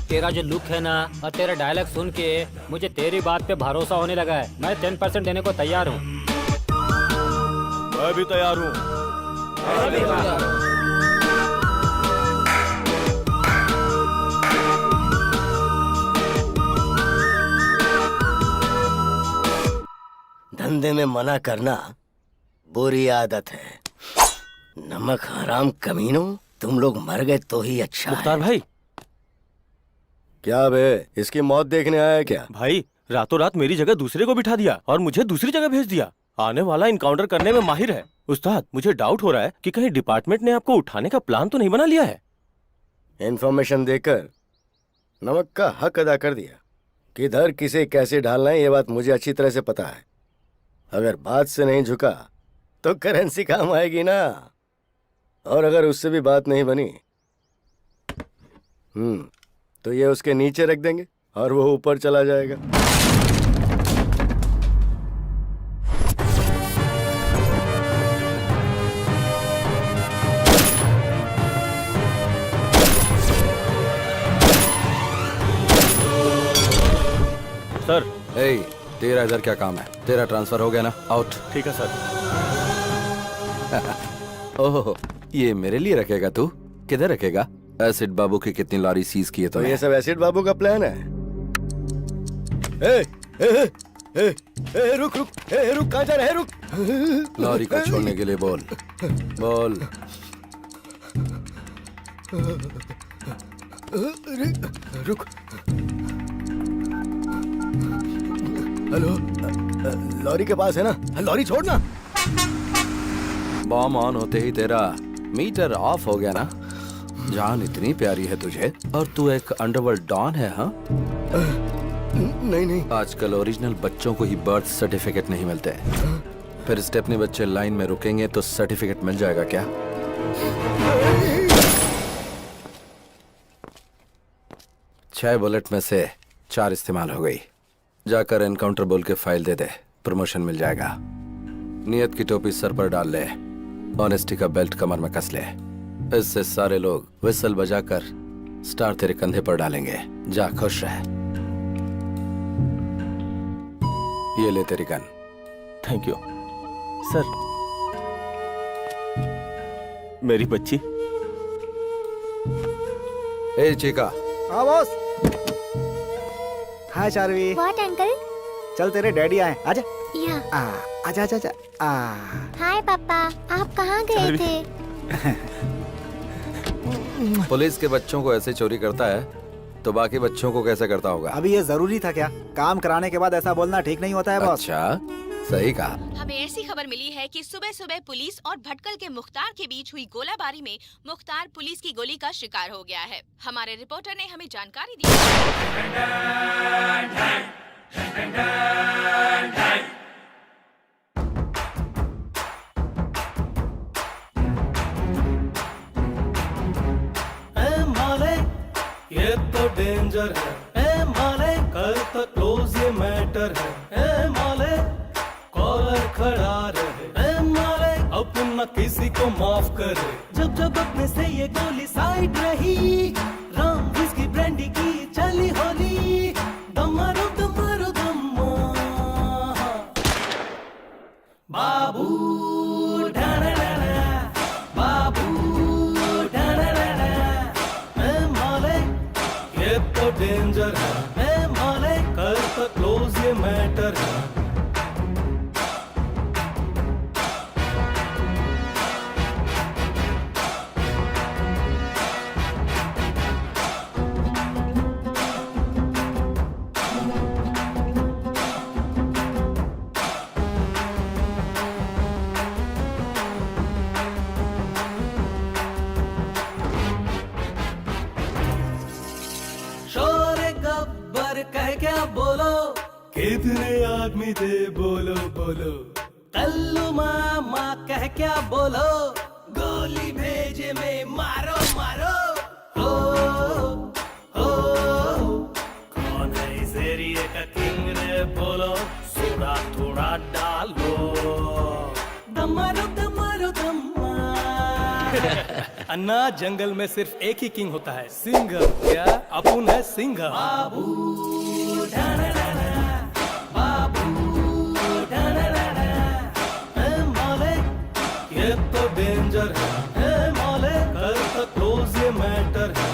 तेरा जो लुक है ना और तेरा डायलॉग सुन के मुझे तेरी बात पे भरोसा होने लगा है। मैं 10% देने को तैयार हूँ। मैं भी तैयार हूँ। धंधे में मना करना बुरी आदत है। नमक हराम कमीनों, तुम लोग मर गए तो ही अच्छा मुख्तार है। भाई, क्या बे, इसकी मौत देखने आया क्या? भाई रातों रात मेरी जगह दूसरे को बिठा दिया और मुझे दूसरी जगह भेज दिया। आने वाला इनकाउंटर करने में माहिर है। उस्ताद, मुझे डाउट हो रहा है कि कहीं डिपार्टमेंट ने आपको उठाने का प्लान तो नहीं बना लिया है। इन्फॉर्मेशन देकर नमक का हक अदा कर दिया। किधर किसे कैसे ढालना है ये बात मुझे अच्छी तरह से पता है। अगर बात से नहीं झुका तो करेंसी काम आएगी ना, और अगर उससे भी बात नहीं बनी तो ये उसके नीचे रख देंगे और वो ऊपर चला जाएगा। सर। ए, तेरा इधर क्या काम है? तेरा ट्रांसफर हो गया ना, आउट। ठीक है सर। ओह, ये मेरे लिए रखेगा तू? किधर रखेगा? एसिड बाबू की कितनी लॉरी सीज की है तो तो ये सब एसिड बाबू का प्लान है। ए, ए, ए, ए, ए, रुक रुक, ए, रुक, कहाँ जा रहा है? रुक। लॉरी को छोड़ने के लिए बोल बोल। रुक। हेलो, लॉरी के पास है ना? लॉरी छोड़ना। बॉम्ब ऑन होते ही तेरा मीटर ऑफ हो गया ना? जान इतनी प्यारी है तुझे और तू एक अंडरवर्ल्ड डॉन है? हाँ, नहीं नहीं, आजकल ओरिजिनल बच्चों को ही बर्थ सर्टिफिकेट नहीं मिलते। फिर स्टेपनी बच्चे लाइन में रुकेंगे तो सर्टिफिकेट मिल जाएगा क्या? छह बुलेट में से 4 इस्तेमाल हो गई। जाकर एनकाउंटर बोल के फाइल दे दे, प्रमोशन मिल जाएगा। नियत की टोपी सर पर डाल ले, ऑनेस्टी का बेल्ट कमर में कस ले। इससे सारे लोग विसल बजाकर स्टार तेरे कंधे पर डालेंगे। जा, खुश रह। ये ले तेरी गन। Thank you sir. मेरी बच्ची। ए चिका। हाँ boss. Hi Charvi. What uncle? चल तेरे डैडी आए, आजा। या। आजा आजा आजा। हाय पापा, आप कहाँ गए थे? पुलिस के बच्चों को ऐसे चोरी करता है तो बाकी बच्चों को कैसे करता होगा? अभी ये जरूरी था क्या? काम कराने के बाद ऐसा बोलना ठीक नहीं होता है बॉस। अच्छा, सही कहा। हमें ऐसी खबर मिली है कि सुबह सुबह पुलिस और भटकल के मुख्तार के बीच हुई गोलाबारी में मुख्तार पुलिस की गोली का शिकार हो गया है। हमारे रिपोर्टर ने हमें जानकारी दी। ये तो डेंजर है। ए माले, कर तो क्लोज ये मैटर है। ए माले, कॉलर खड़ा रहे। ए माले, अपना किसी को माफ करे। जब जब अपने से ये गोली साइड रही, राम विस्की ब्रांडी की चली होली। दमारो दमारो दम्मा, बाबू ढाना ढाना, बाबू ढाना ढाना। ए माले, ये तो डेंजर है। ए माले, कर तो क्लोज ये मैटर है। शोरे गब्बर कह क्या बोलो, कितने आदमी थे बोलो बोलो। कल्लू मामा कह क्या बोलो, गोली भेजे में मारो मारो। अन्ना जंगल में सिर्फ एक ही किंग होता है, सिंह। क्या अपुन है सिंह? बाबू मालिक ये तो डेंजर है, मालिक कर तो क्लोज ये मैटर है।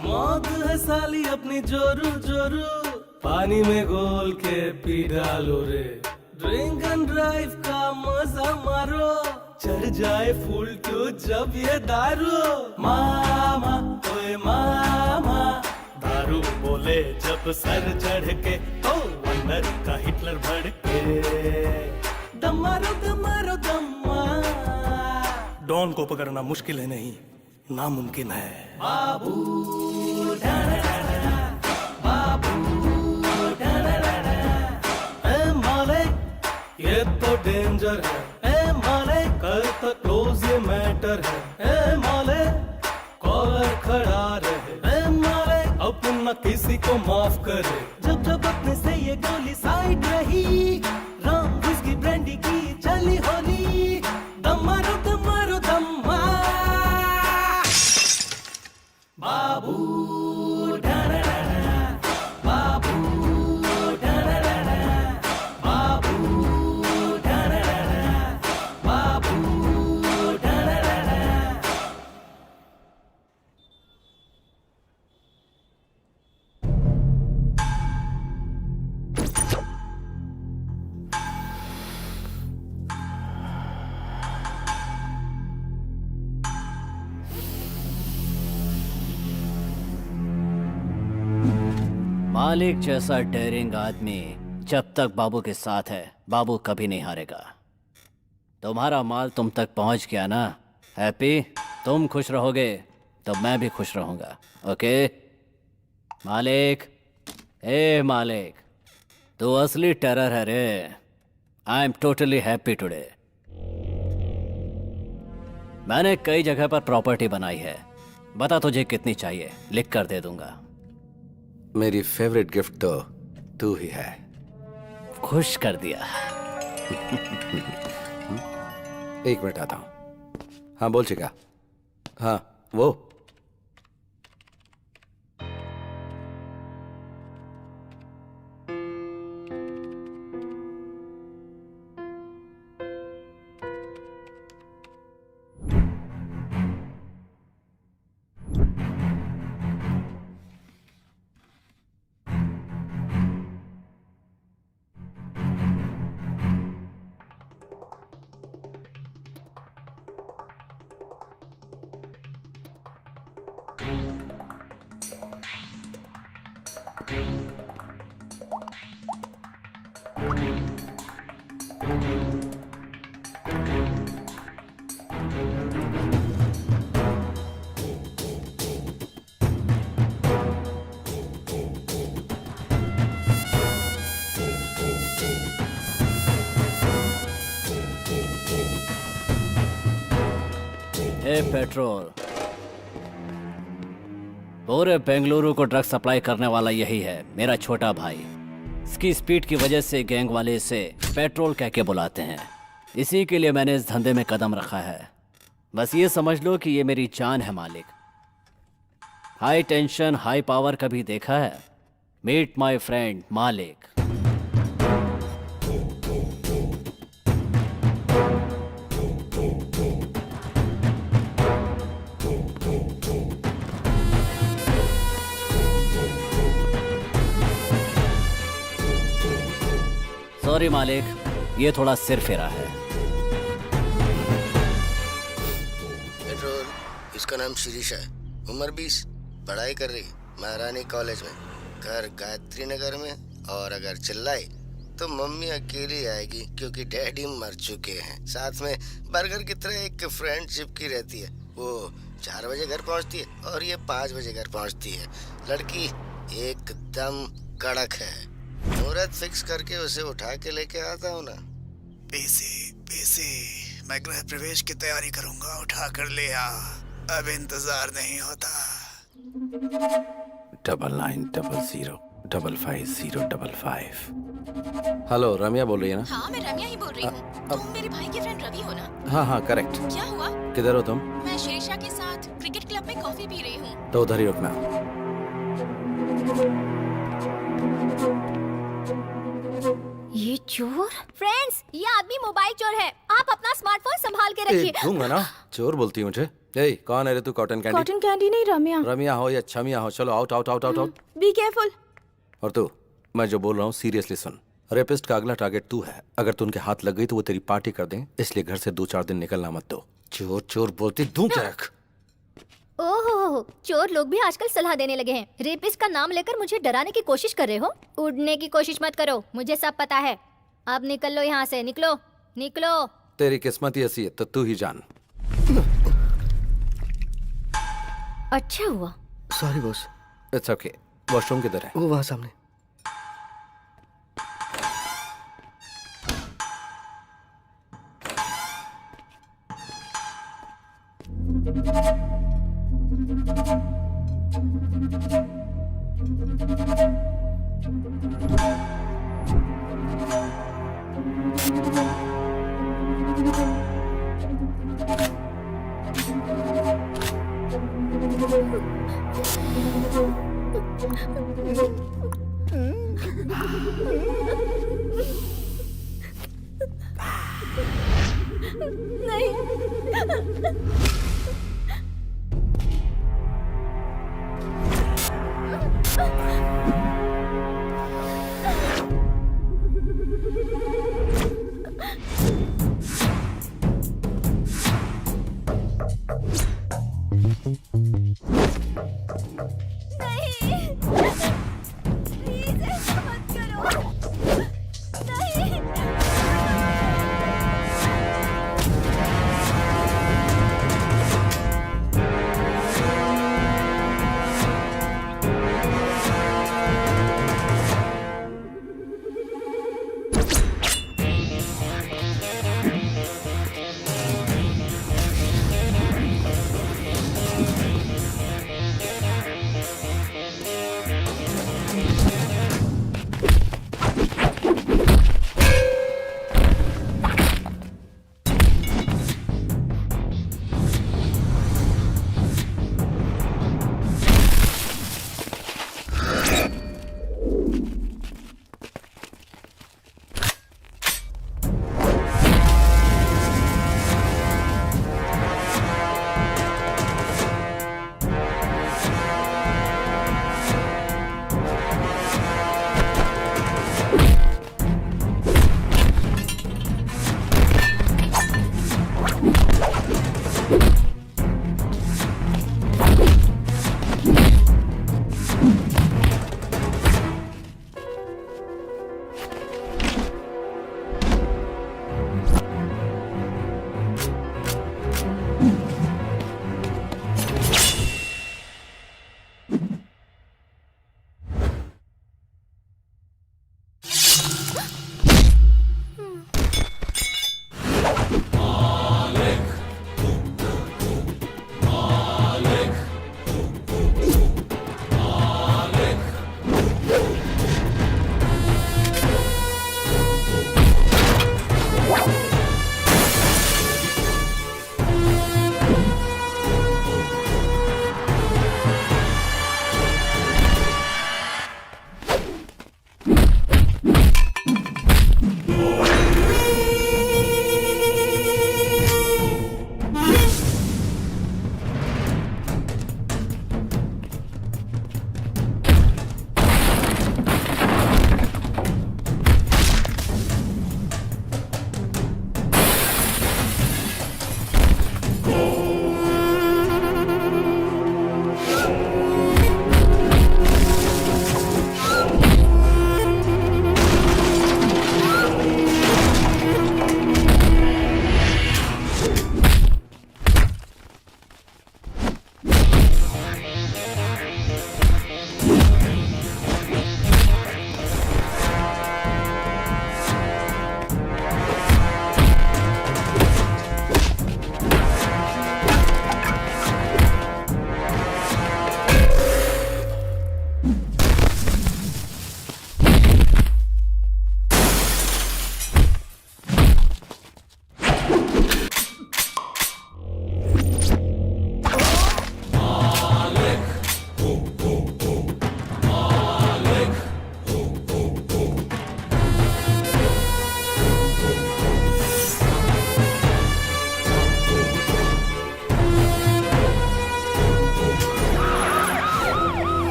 मौत है साली अपनी जोरू जोरू, पानी में घोल के पी डालो रे। ड्रिंक एंड ड्राइव का मजा मारो, चढ़ जाए फुल टू जब ये दारू। मामा ओए मामा, दारू बोले जब सर चढ़ के, ओ वंडर का हिटलर भड़के। दम मारो दम मारो दम मार। डॉन को पकड़ना मुश्किल है नहीं, नामुमकिन है। बाबू ये तो डेंजर है, ए माले कर तो क्लोज ये मैटर है। ए माले कॉलर खड़ा रहे, ए माले अपना किसी को माफ करे। जब जब अपने से ये गोली साइड रही, राम विस्की ब्रांडी की चली होली। दम मारो दम मारो दम मार। बाबू मालिक जैसा डेयरिंग आदमी जब तक बाबू के साथ है, बाबू कभी नहीं हारेगा। तुम्हारा माल तुम तक पहुंच गया ना हैप्पी? तुम खुश रहोगे तो मैं भी खुश रहूंगा, ओके? मालिक, ए मालिक, तू असली टेरर है रे। I am totally happy today. मैंने कई जगह पर प्रॉपर्टी बनाई है, बता तुझे कितनी चाहिए, लिख कर दे दूंगा। मेरी फेवरेट गिफ्ट तो तू ही है। खुश कर दिया। एक मिनट आता हूं। हाँ बोल चिका। हाँ वो पेट्रोल, पूरे बेंगलुरु को ड्रग सप्लाई करने वाला यही है, मेरा छोटा भाई। इसकी स्पीड की वजह से गैंग वाले इसे पेट्रोल कह के बुलाते हैं। इसी के लिए मैंने इस धंधे में कदम रखा है। बस ये समझ लो कि ये मेरी जान है मालिक। हाई टेंशन हाई पावर कभी देखा है? मीट माय फ्रेंड मालिक। सॉरी मालिक, ये थोड़ा सिर फेरा है। पेट्रोल, इसका नाम शिरीषा है, उम्र 20, पढ़ाई कर रही महारानी कॉलेज में, घर गायत्री नगर में। और अगर चिल्लाई तो मम्मी अकेली आएगी क्योंकि डैडी मर चुके हैं। साथ में बर्गर की तरह एक फ्रेंड चिपकी रहती है, वो 4 बजे घर पहुंचती है और ये 5 बजे घर पहुंचती है। लड़की एकदम कड़क है। मुहूर्त फिक्स करके उसे उठा के लेके आता हूँ ना। पीसी मैं गृह प्रवेश की तैयारी करूंगा, उठा कर ले आ। अब इंतजार नहीं होता। 9900550555। हेलो, रम्या बोल रही है ना? हाँ, मैं रम्या ही बोल रही हूँ। तुम मेरे भाई के फ्रेंड रवि हो ना? हाँ हाँ करेक्ट। क्या हुआ? किधर हो तुम? मैं शिरीषा के साथ क्रिकेट क्लब में कॉफी पी रही हूँ। तो उधर ही रुकना। ये चोर? फ्रेंड्स, ये आदमी मोबाइल चोर है। आप अपना स्मार्टफोन संभाल के रखिए। दूंगा ना। चोर बोलती है मुझे। ए, कौन है रे तू? Cotton candy? कॉटन कैंडी नहीं, रम्या। रम्या हो या छमिया हो, चलो out out out out out. Be careful. और तू, मैं जो बोल रहा हूँ सीरियसली सुन। रेपिस्ट का अगला टारगेट तू है। अगर तू उनके हाथ लग गई तो वो तेरी पार्टी कर दें, इसलिए घर से 2-4 दिन निकलना मत दो। चोर चोर बोलती दूं क्या? ओहो, चोर लोग भी आजकल सलाह देने लगे हैं। रेपिस्ट का नाम लेकर मुझे डराने की कोशिश कर रहे हो? उड़ने की कोशिश मत करो, मुझे सब पता है। अब निकल लो यहाँ से, निकलो निकलो। तेरी किस्मत ही ऐसी है तो तू ही जान। अच्छा हुआ। Sorry boss. It's okay. Washroom किधर है? वो वहाँ सामने।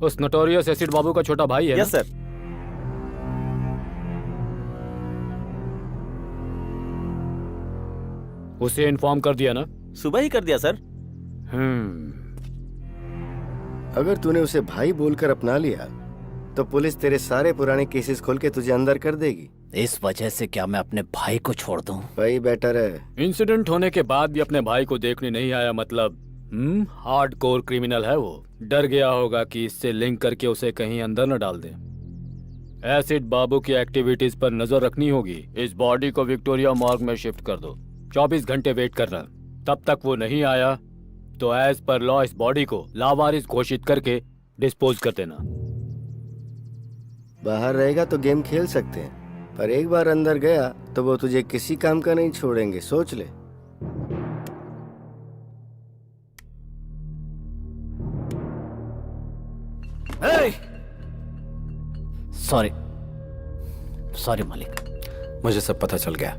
उस नोटोरियस एसिड बाबू का छोटा भाई है यस ना? सर। उसे इन्फॉर्म कर दिया ना? सुबह ही कर दिया सर। अगर तूने उसे भाई बोलकर अपना लिया तो पुलिस तेरे सारे पुराने केसेस खोल के तुझे अंदर कर देगी। इस वजह से क्या मैं अपने भाई को छोड़ दूं? वही बेटर है। इंसिडेंट होने के बाद भी अपने भाई को देखने नहीं आया, मतलब हार्डकोर क्रिमिनल है वो। डर गया होगा कि इससे लिंक करके उसे कहीं अंदर न डाल दे। एसिड बाबू की एक्टिविटीज पर नजर रखनी होगी। इस बॉडी को विक्टोरिया मॉर्ग में शिफ्ट कर दो। 24 घंटे वेट करना। तब तक वो नहीं आया तो एज पर लॉ इस बॉडी को लावारिस घोषित करके डिस्पोज कर देना। बाहर रहेगा तो गेम खेल सकते हैं, पर एक बार अंदर गया तो वो तुझे किसी काम का नहीं छोड़ेंगे, सोच ले। सॉरी मालिक। मुझे सब पता चल गया।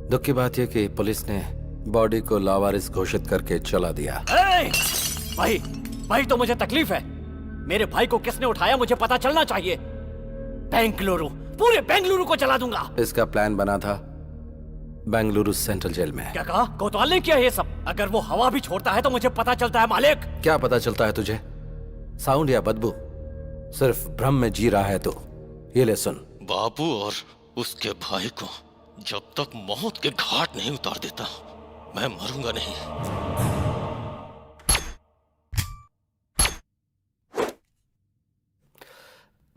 दुख की बात यह कि पुलिस ने बॉडी को लावारिस घोषित करके चला दिया। भाई तो मुझे तकलीफ है। मेरे भाई को किसने उठाया मुझे पता चलना चाहिए। बेंगलुरु, पूरे बेंगलुरु को चला दूंगा। इसका प्लान बना था बेंगलुरु सेंट्रल जेल में। क्या कहा? कोतवाल ने किया ये सब? अगर वो हवा भी छोड़ता है तो मुझे पता चलता है मालिक। क्या पता चलता है तुझे? साउंड या बदबू? सिर्फ भ्रम में जी रहा है तो ये ले सुन। बाबू और उसके भाई को जब तक मौत के घाट नहीं उतार देता मैं मरूंगा नहीं।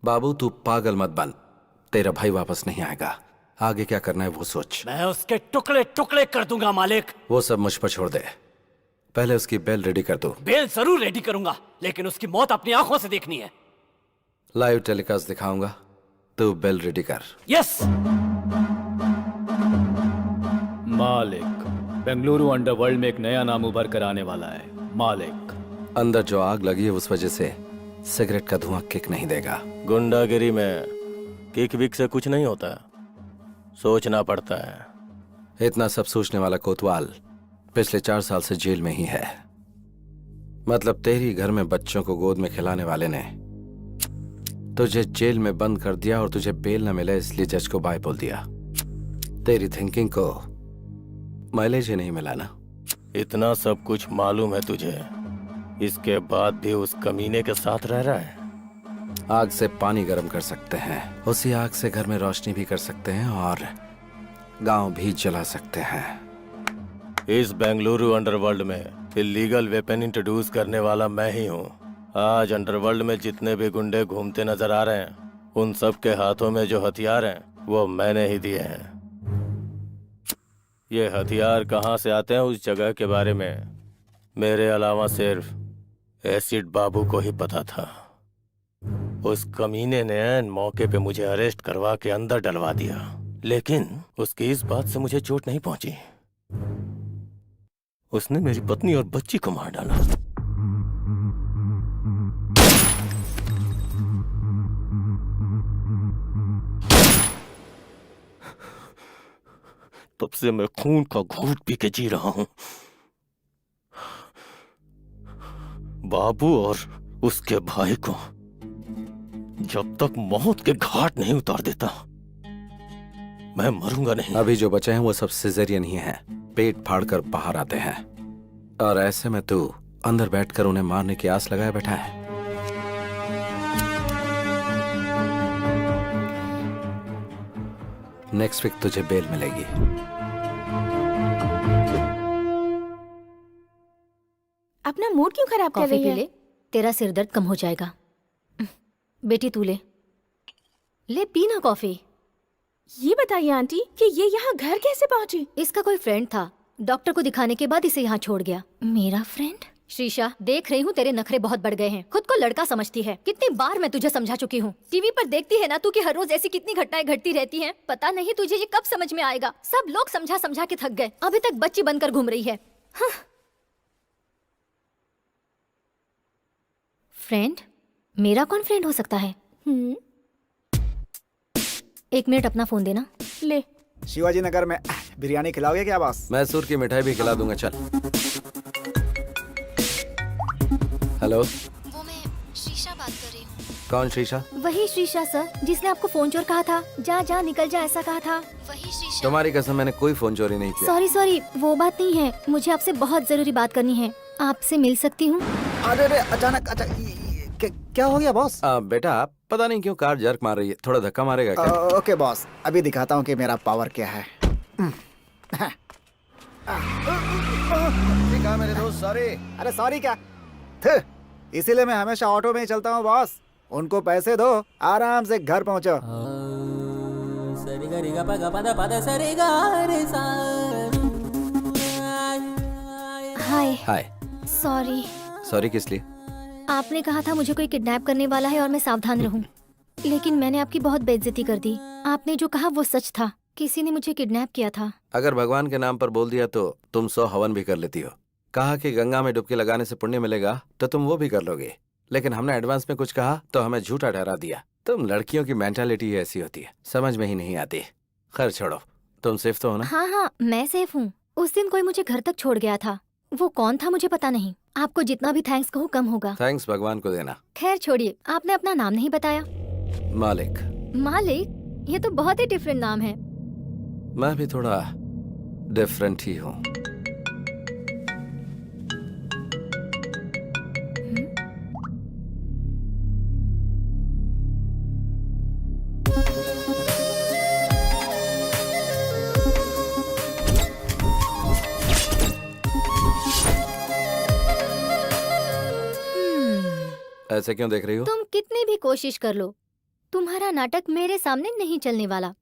बाबू तू पागल मत बन, तेरा भाई वापस नहीं आएगा। आगे क्या करना है वो सोच। मैं उसके टुकड़े टुकड़े कर दूंगा मालिक। वो सब मुझ पर छोड़ दे, पहले उसकी बेल रेडी कर दो। बेल जरूर रेडी करूंगा, लेकिन उसकी मौत अपनी आंखों से देखनी है। लाइव टेलीकास्ट दिखाऊंगा, तू बेल रेडी कर। यस मालिक, बेंगलुरु अंडरवर्ल्ड में एक नया नाम उभर कर आने वाला है। मालिक, अंदर जो आग लगी है उस वजह से सिगरेट का धुआं किक नहीं देगा। गुंडागिरी में किक विक से कुछ नहीं होता, सोचना पड़ता है। इतना सब सोचने वाला कोतवाल पिछले 4 साल से जेल में ही है। मतलब तेरी घर में बच्चों को गोद में खिलाने वाले ने तुझे जेल में बंद कर दिया और तुझे बेल न मिले इसलिए जज को बाय बोल दिया। तेरी थिंकिंग को माइलेज ही नहीं मिला ना। इतना सब कुछ मालूम है तुझे, इसके बाद भी उस कमीने के साथ रह रहा है। आग से पानी गर्म कर सकते हैं, उसी आग से घर में रोशनी भी कर सकते हैं और गांव भी जला सकते हैं। इस बेंगलुरु अंडरवर्ल्ड में इलीगल वेपन इंट्रोड्यूस करने वाला मैं ही हूँ। आज अंडरवर्ल्ड में जितने भी गुंडे घूमते नजर आ रहे हैं उन सब के हाथों में जो हथियार हैं वो मैंने ही दिए हैं। ये हथियार कहाँ से आते हैं उस जगह के बारे में मेरे अलावा सिर्फ एसिड बाबू को ही पता था। उस कमीने ने ऐन मौके पे मुझे अरेस्ट करवा के अंदर डलवा दिया, लेकिन उसकी इस बात से मुझे चोट नहीं पहुंची। उसने मेरी पत्नी और बच्ची को मार डाला। तब से मैं खून का घूंट पी के जी रहा हूं। बाबू और उसके भाई को जब तक मौत के घाट नहीं उतार देता मैं मरूंगा नहीं। अभी जो बचे हैं वो सब सिजेरियन ही हैं, पेट फाड़कर बाहर आते हैं। और ऐसे में तू अंदर बैठकर उन्हें मारने की आस लगाए बैठा है। नेक्स्ट वीक तुझे बेल मिलेगी। अपना मूड क्यों खराब कर कॉफी रही पी है? ले, तेरा सिर दर्द कम हो जाएगा। बेटी तू ले पी ना कॉफी। ये बताइए आंटी कि ये यहाँ घर कैसे पहुँची? इसका कोई फ्रेंड था, डॉक्टर को दिखाने के बाद इसे यहाँ छोड़ गया। मेरा फ्रेंड? श्रीशा, देख रही हूँ तेरे नखरे बहुत बढ़ गए हैं। खुद को लड़का समझती है। कितनी बार मैं तुझे समझा चुकी हूँ। टीवी पर देखती है ना तू कि हर रोज ऐसी कितनी घटनाएं घटती रहती हैं। पता नहीं तुझे ये कब समझ में आएगा। सब लोग समझा समझा के थक गए, अभी तक बच्ची बनकर घूम रही है। हाँ। फ्रेंड? मेरा कौन फ्रेंड हो सकता है? 1 मिनट अपना फोन देना। ले। शिवाजी नगर में बिरयानी खिलाओगे क्या बॉस? मैसूर की मिठाई भी खिला दूंगा, चल। हेलो, वो मैं शीशा बात कौन शीशा? वही शीशा सर, जिसने आपको फोन चोर कहा था। जा जा निकल जा ऐसा कहा था। वही शीशा। तुम्हारी कसम, मैंने कोई फोन चोरी नहीं किया। सॉरी सॉरी, वो बात नहीं है। मुझे आपसे बहुत जरूरी बात करनी है। आपसे मिल सकती हूँ? अरे अरे अचानक क्या हो गया बॉस? बेटा पता नहीं क्यों कार जर्क मार रही है, थोड़ा धक्का मारेगा क्या? ओके बॉस, अभी दिखाता हूँ कि मेरा पावर क्या है। देखा मेरे दोस्त, सॉरी। अरे सॉरी क्या, इसीलिए मैं हमेशा ऑटो में ही चलता हूँ बॉस। उनको पैसे दो, आराम से घर पहुँचो। हाय। हाय। सॉरी। सॉरी किस लिए? आपने कहा था मुझे कोई किडनैप करने वाला है और मैं सावधान रहूं। लेकिन मैंने आपकी बहुत बेइज्जती कर दी। आपने जो कहा वो सच था, किसी ने मुझे किडनैप किया था। अगर भगवान के नाम पर बोल दिया तो तुम 100 हवन भी कर लेती हो। कहा कि गंगा में डुबकी लगाने से पुण्य मिलेगा तो तुम वो भी कर लोगे, लेकिन हमने एडवांस में कुछ कहा तो हमें झूठा ठहरा दिया। तुम लड़कियों की मेंटालिटी ऐसी होती है, समझ में ही नहीं आती। खैर छोड़ो, तुम सेफ तो हो ना? हाँ हाँ, मैं सेफ हूँ। उस दिन कोई मुझे घर तक छोड़ गया था। वो कौन था मुझे पता नहीं। आपको जितना भी थैंक्स कहूँ कम होगा। थैंक्स भगवान को देना। खैर छोड़िए, आपने अपना नाम नहीं बताया। मालिक। मालिक? ये तो बहुत ही डिफरेंट नाम है। मैं भी थोड़ा डिफरेंट ही हूँ। ऐसे क्यों देख रही हो? तुम कितनी भी कोशिश कर लो, तुम्हारा नाटक मेरे सामने नहीं चलने वाला।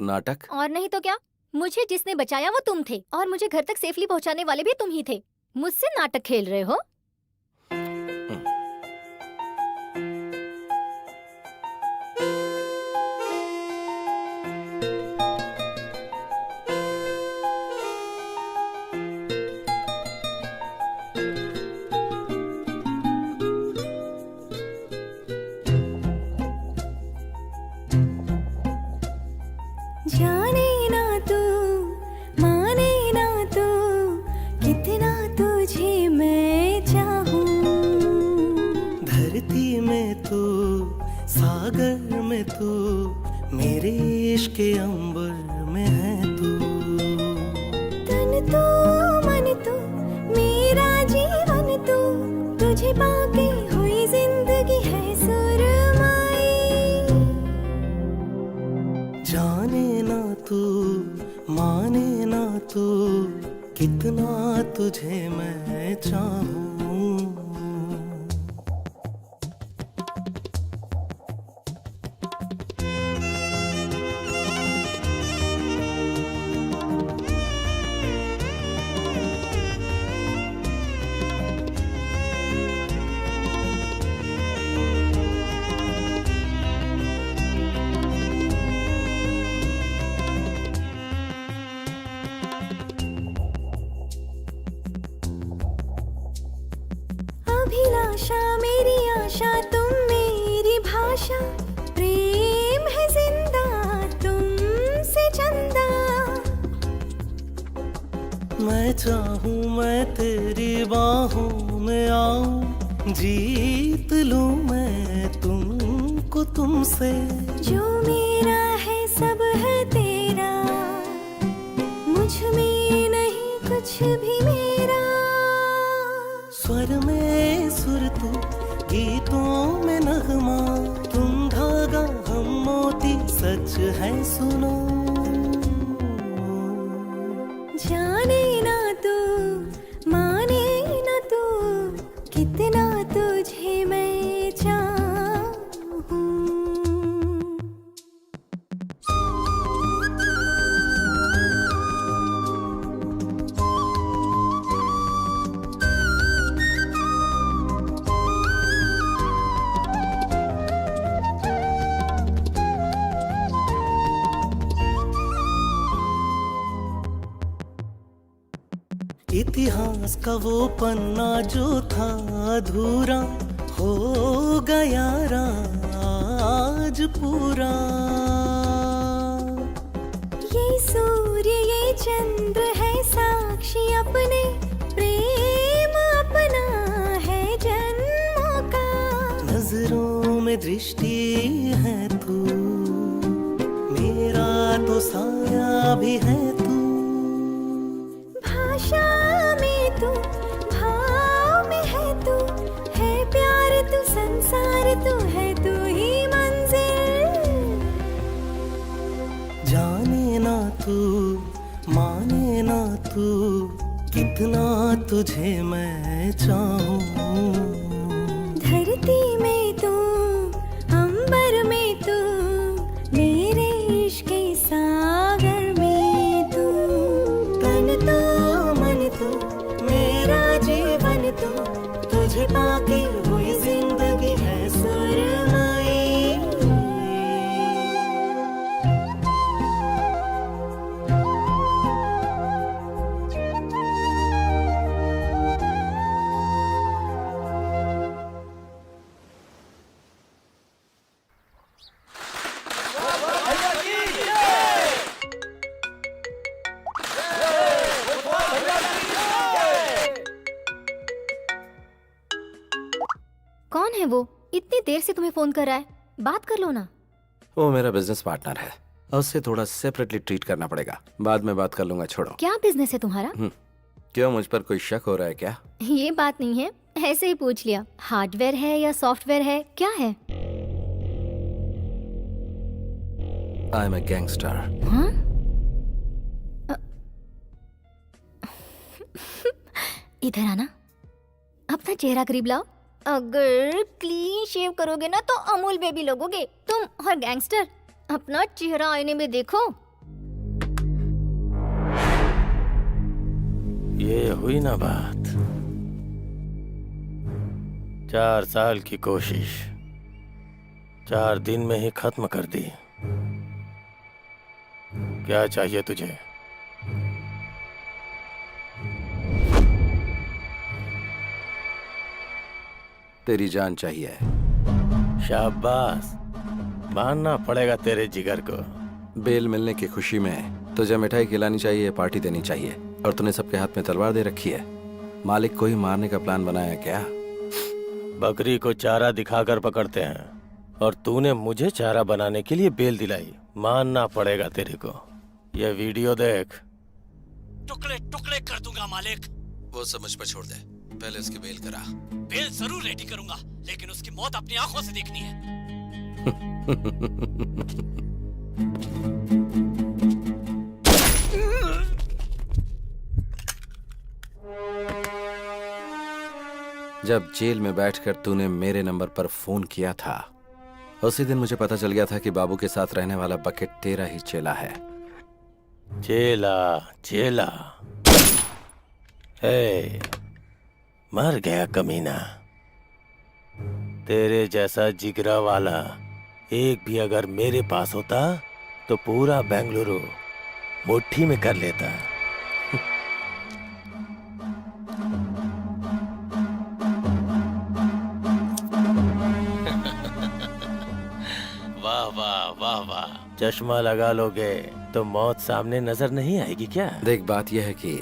नाटक? और नहीं तो क्या, मुझे जिसने बचाया वो तुम थे और मुझे घर तक सेफली पहुंचाने वाले भी तुम ही थे। मुझसे नाटक खेल रहे हो? जाने ना तू, माने ना तू, कितना तुझे मैं चाहूं। धरती में तू, सागर में तू, मेरे इश्क के अंबर में है तू। तन तू, मन तू, मेरा जीवन तू, तुझे पाके हुई जिंदगी है सुरमाई। जाने ना तू, माने ना तू, कितना तुझे मैं चाहूं। अभिलाषा मेरी आशा, तुम मेरी भाषा, प्रेम है जिंदा तुमसे चंदा। मैं चाहूं मैं तेरी बाहों में आऊं, जीत लूं मैं तुमको तुमसे। जो मेरा है सब है तेरा, मुझ में नहीं कुछ भी मेरा। स्वर में सुर तू, गीतों में नगमा, तुम धागा हम मोती, सच है सुनो। जाने ना तू, माने ना तू, कितना तुझे मैं चाहूं। इतिहास का वो पन्ना जो था अधूरा, हो गया आज पूरा। ये सूर्य ये चंद्र है साक्षी, अपने प्रेम अपना है जन्मों का। नजरों में दृष्टि है तू, मेरा तो साया भी है तू। भाषा में तू, भाव में है तू, है प्यार तू, संसार तू, है तू ही मंजिल। जाने ना तू, माने ना तू, कितना तुझे मैं चाहूं। धरती में तू, अंबर में तू, मेरे इश्क के सागर में तू। तन तू, मन तू, मेरा जीवन तू, तुझे पाके हुई जिंदगी है सुरमई। कौन है वो? इतनी देर से तुम्हें फोन कर रहा है, बात कर लो ना। वो मेरा बिजनेस पार्टनर है और उससे थोड़ा सेपरेटली ट्रीट करना पड़ेगा। बाद में बात कर लूंगा, छोड़ो। क्या बिजनेस है तुम्हारा? क्यों, मुझ पर कोई शक हो रहा है क्या? ये बात नहीं है, ऐसे ही पूछ लिया। हार्डवेयर है या सॉफ्टवेयर है, क्या है? I am a gangster. हाँ? इधर आना, अपना चेहरा करीब लाओ। अगर क्लीन शेव करोगे ना तो अमूल बेबी लगोगे तुम। और गैंगस्टर, अपना चेहरा आईने में देखो। ये हुई ना बात। 4 साल की कोशिश 4 दिन में ही खत्म कर दी। क्या चाहिए तुझे? तेरी जान चाहिए। शाबाश, मानना पड़ेगा तेरे जिगर को। बेल मिलने की खुशी में तुझे मिठाई खिलानी चाहिए, पार्टी देनी चाहिए, और तूने सबके हाथ में तलवार दे रखी है। मालिक को ही मारने का प्लान बनाया क्या? बकरी को चारा दिखाकर पकड़ते हैं और तूने मुझे चारा बनाने के लिए बेल दिलाई। मानना पड़ेगा तेरे को। ये वीडियो देख। टुकड़े टुकड़े कर दूंगा मालिक। वो सब मुझ पर छोड़ दे, पहले उसकी बेल करा। बेल जरूर रेडी करूंगा, लेकिन उसकी मौत अपनी आंखों से देखनी है। जब जेल में बैठकर तूने मेरे नंबर पर फोन किया था, उसी दिन मुझे पता चल गया था कि बाबू के साथ रहने वाला बकेट तेरा ही चेला है। चेला चेला, हे, मर गया कमीना। तेरे जैसा जिगरा वाला एक भी अगर मेरे पास होता तो पूरा बेंगलुरु मुट्ठी में कर लेता। वाह वाह वाह वाह, चश्मा लगा लोगे तो मौत सामने नजर नहीं आएगी क्या? देख, बात यह है कि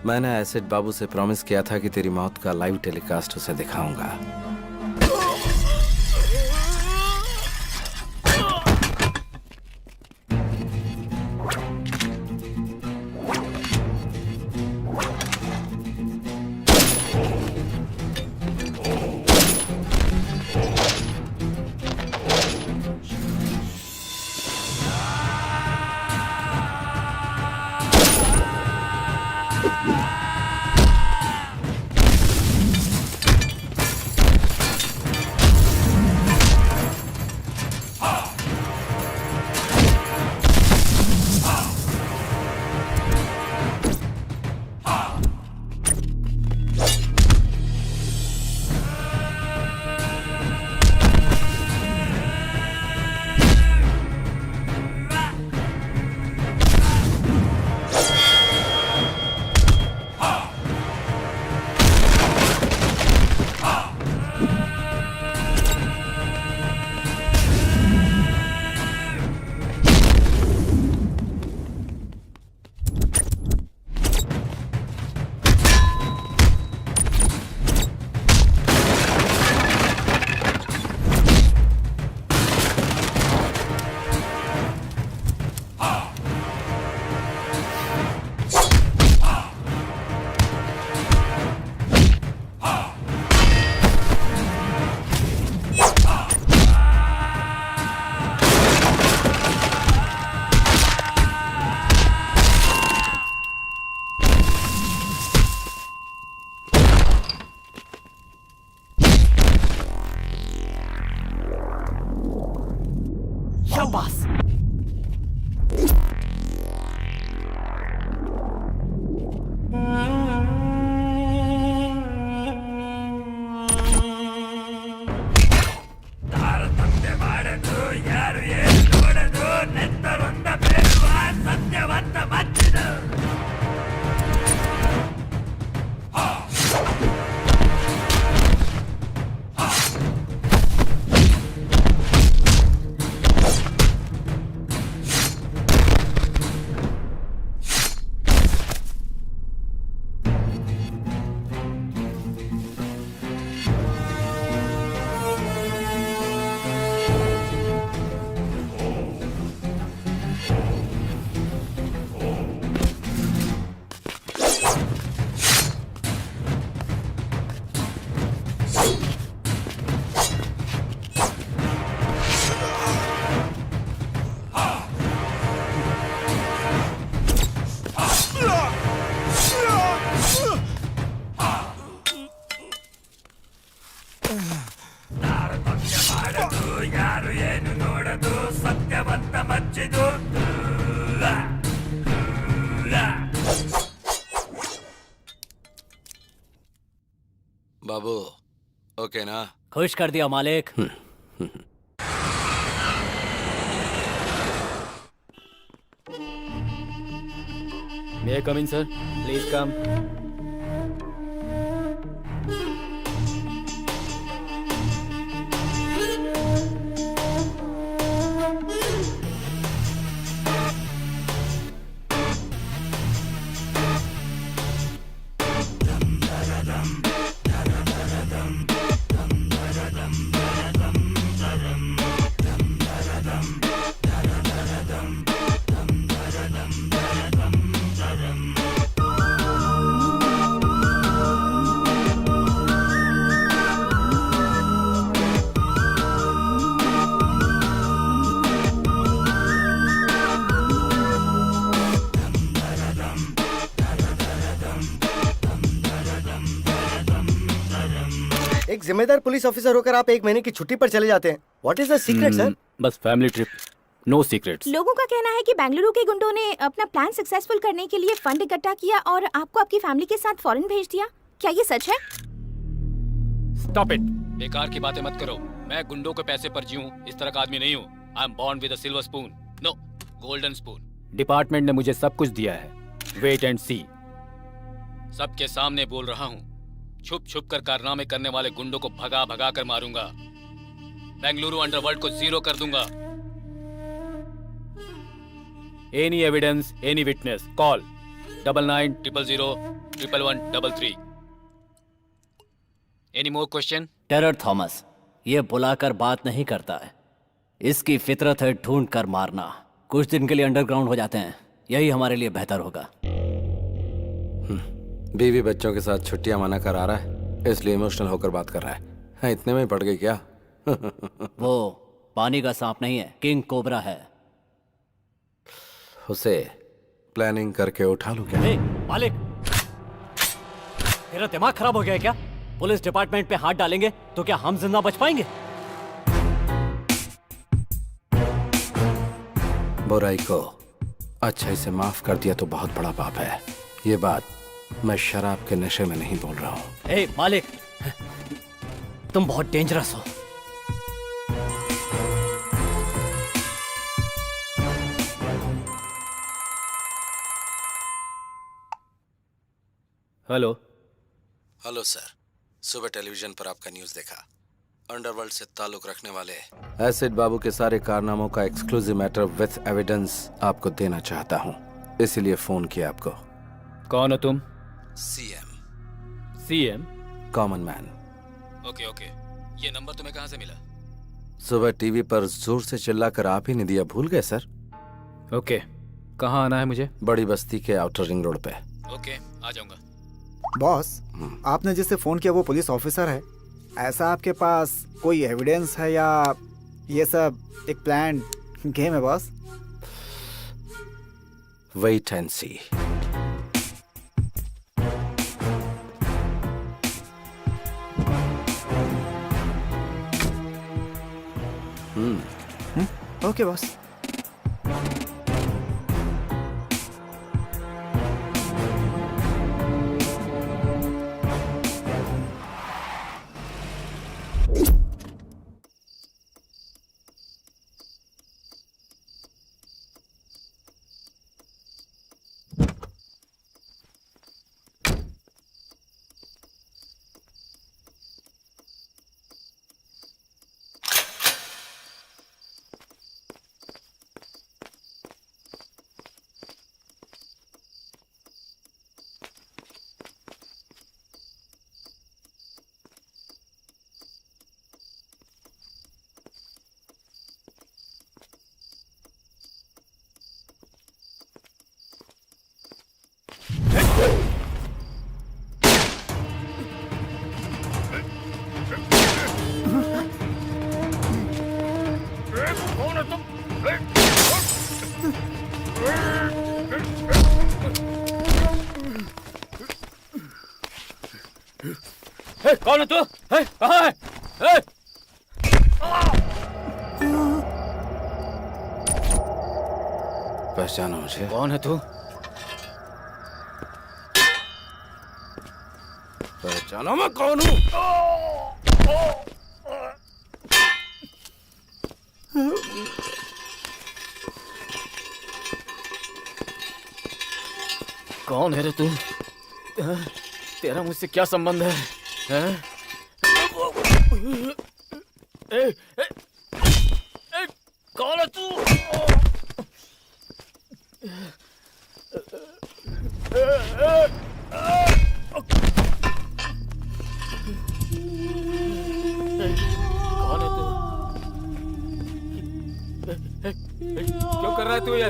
मैंने एसिड बाबू से प्रॉमिस किया था कि तेरी मौत का लाइव टेलीकास्ट उसे दिखाऊंगा। बाबू ओके ना? खुश कर दिया मालिक। मे आई कम इन सर? Please come. एक जिम्मेदार पुलिस ऑफिसर होकर आप 1 महीने की छुट्टी पर चले जाते हैं। What is the secret sir? बस फैमिली ट्रिप, नो सीक्रेट्स। लोगों का कहना है कि बेंगलुरु के गुंडों ने अपना प्लान सक्सेसफुल करने के लिए फंड इकट्ठा किया और आपको आपकी फैमिली के साथ फॉरेन भेज दिया। क्या ये सच है? स्टॉप इट, बेकार की बातें मत करो। मैं गुंडों के पैसे पर जीऊं इस तरह का आदमी नहीं हूँ। I am born with a silver spoon, no golden spoon. Department ने मुझे सब कुछ दिया है, वेट एंड सी। सबके सामने बोल रहा हूँ, छुप छुप कर कारनामे करने वाले गुंडों को भगा भगा कर मारूंगा। बेंगलुरु अंडरवर्ल्ड को जीरो कर दूंगा। Any evidence, any witness, call 9900011133। Any more question? Terror Thomas ये बुलाकर बात नहीं करता है, इसकी फितरत है ढूंढ कर मारना। कुछ दिन के लिए अंडरग्राउंड हो जाते हैं, यही हमारे लिए बेहतर होगा। बीवी बच्चों के साथ छुट्टियां मना कर आ रहा है, इसलिए इमोशनल होकर बात कर रहा है। हाँ, इतने में ही पड़ गई क्या? वो पानी का सांप नहीं है, किंग कोबरा है। उसे प्लानिंग करके उठा लूं क्या? ए, मालिक तेरा दिमाग खराब हो गया है क्या? पुलिस डिपार्टमेंट पे हाथ डालेंगे तो क्या हम जिंदा बच पाएंगे? बुराई को अच्छाई से माफ कर दिया तो बहुत बड़ा पाप है। ये बात मैं शराब के नशे में नहीं बोल रहा हूँ। ए मालिक, तुम बहुत डेंजरस हो। हेलो। हेलो सर, सुबह टेलीविजन पर आपका न्यूज़ देखा। अंडरवर्ल्ड से ताल्लुक रखने वाले एसिड बाबू के सारे कारनामों का एक्सक्लूसिव मैटर विथ एविडेंस आपको देना चाहता हूँ, इसीलिए फोन किया आपको। कौन हो तुम? CM. CM? Common man. Okay okay, ये नंबर तुम्हें कहाँ से मिला? सुबह टीवी पर जोर से चिल्लाकर आप ही ने दिया, भूल गए सर? ओके, कहाँ आना है मुझे? बड़ी बस्ती के आउटर रिंग रोड पे। ओके, आ जाऊंगा। बॉस, आपने जिससे फोन किया वो पुलिस ऑफिसर है। ऐसा आपके पास कोई एविडेंस है या ये सब एक प्लान गेम है boss? Wait and see. Okay boss. कौन है तू? कहाँ है? पहचाना मुझे? कौन है तू? पहचाना मैं कौन हूँ? कौन है रे तू? तेरा मुझसे क्या संबंध है? हैं? कौन है तू? कौन है तू? क्यों कर रहा है तू ये?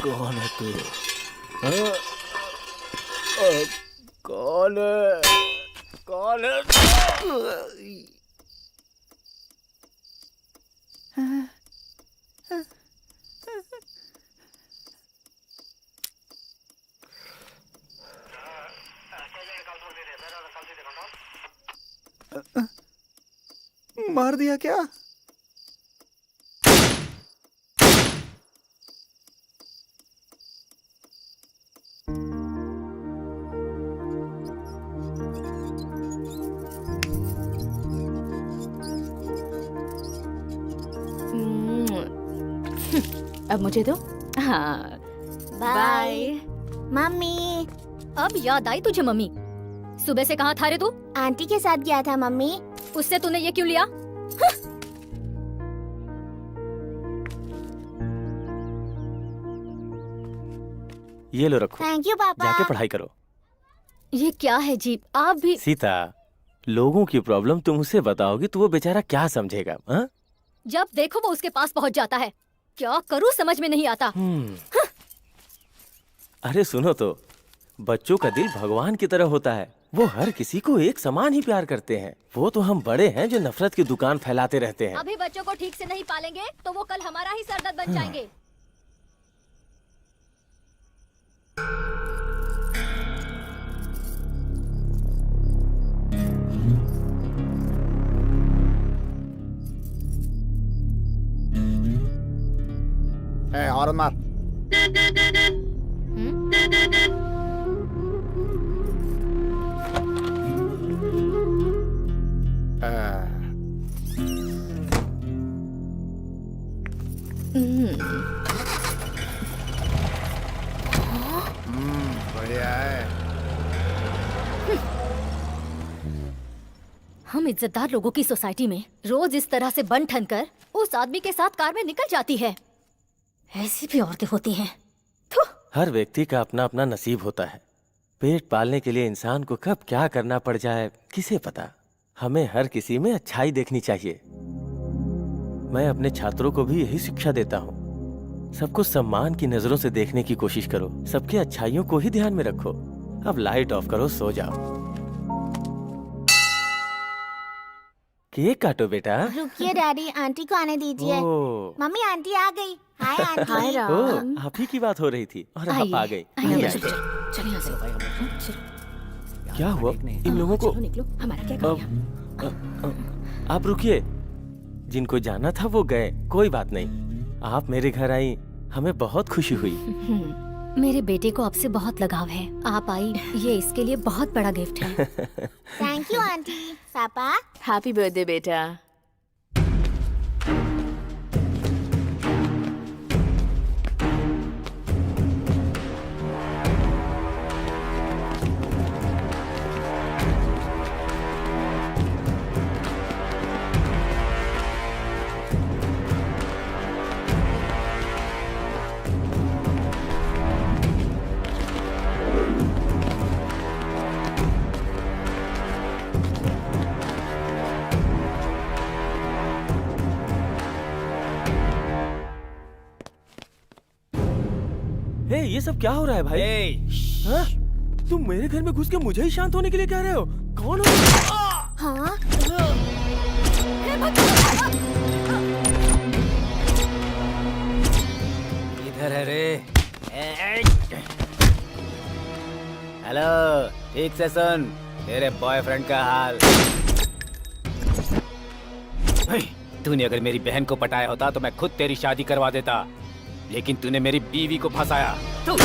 कौन है तू? कौन है? कौन है? मार दिया क्या? अब मुझे दो। हाँ, बाय। मम्मी, अब याद आई तुझे मम्मी? सुबह से कहाँ था रे तू? आंटी के साथ गया था मम्मी। उससे तूने ये क्यों लिया? ये लो रखो, थैंक यू पापा। जाके पढ़ाई करो। ये क्या है जी? आप भी सीता, लोगों की प्रॉब्लम तुम उसे बताओगी तो वो बेचारा क्या समझेगा? हाँ? जब देखो वो उसके पास पहुंच जाता है। क्या करूं समझ में नहीं आता। अरे सुनो तो, बच्चों का दिल भगवान की तरह होता है। वो हर किसी को एक समान ही प्यार करते हैं। वो तो हम बड़े हैं जो नफरत की दुकान फैलाते रहते हैं। अभी बच्चों को ठीक से नहीं पालेंगे तो वो कल हमारा ही सरदर्द बन जाएंगे। और मार। बढ़िया है। हम इज्जतदार लोगों की सोसाइटी में रोज इस तरह से बन ठन कर उस आदमी के साथ कार में निकल जाती है। ऐसी भी औरतें होती हैं। हर व्यक्ति का अपना अपना नसीब होता है। पेट पालने के लिए इंसान को कब क्या करना पड़ जाए किसे पता। हमें हर किसी में अच्छाई देखनी चाहिए। मैं अपने छात्रों को भी यही शिक्षा देता हूँ। सबको सम्मान की नजरों से देखने की कोशिश करो। सबके अच्छाइयों को ही ध्यान में रखो। अब लाइट ऑफ करो, सो जाओ। केक काटो बेटा। रुकिए डैडी, आंटी को आने दीजिए। ओह। मम्मी आंटी आ गई। Hi aunty. हाय राम। ओह, आप ही की बात हो रही थी और आप आ गई। आइए, आइए। चलिए यहाँ से। क्या हुआ इन लोगों को? चलो निकलो, हमारा क्या काम यहाँ? आप रुकिए। जिनको जाना था वो गए, कोई बात नहीं। आप मेरे घर आई, हमें बहुत खुशी हुई। मेरे बेटे को आपसे बहुत लगाव है। आप आई, ये इसके लिए बहुत बड़ा गिफ्ट है। Thank you aunty. पापा, हैप्पी बर्थडे बेटा। हे, ये सब क्या हो रहा है भाई? हाँ? तुम मेरे घर में घुस के मुझे ही शांत होने के लिए कह रहे हो? कौन हो? हाँ इधर है रे। हेलो, ठीक से सुन तेरे बॉयफ्रेंड का हाल। तूने अगर मेरी बहन को पटाया होता तो मैं खुद तेरी शादी करवा देता, लेकिन तूने मेरी बीवी को फंसाया। तू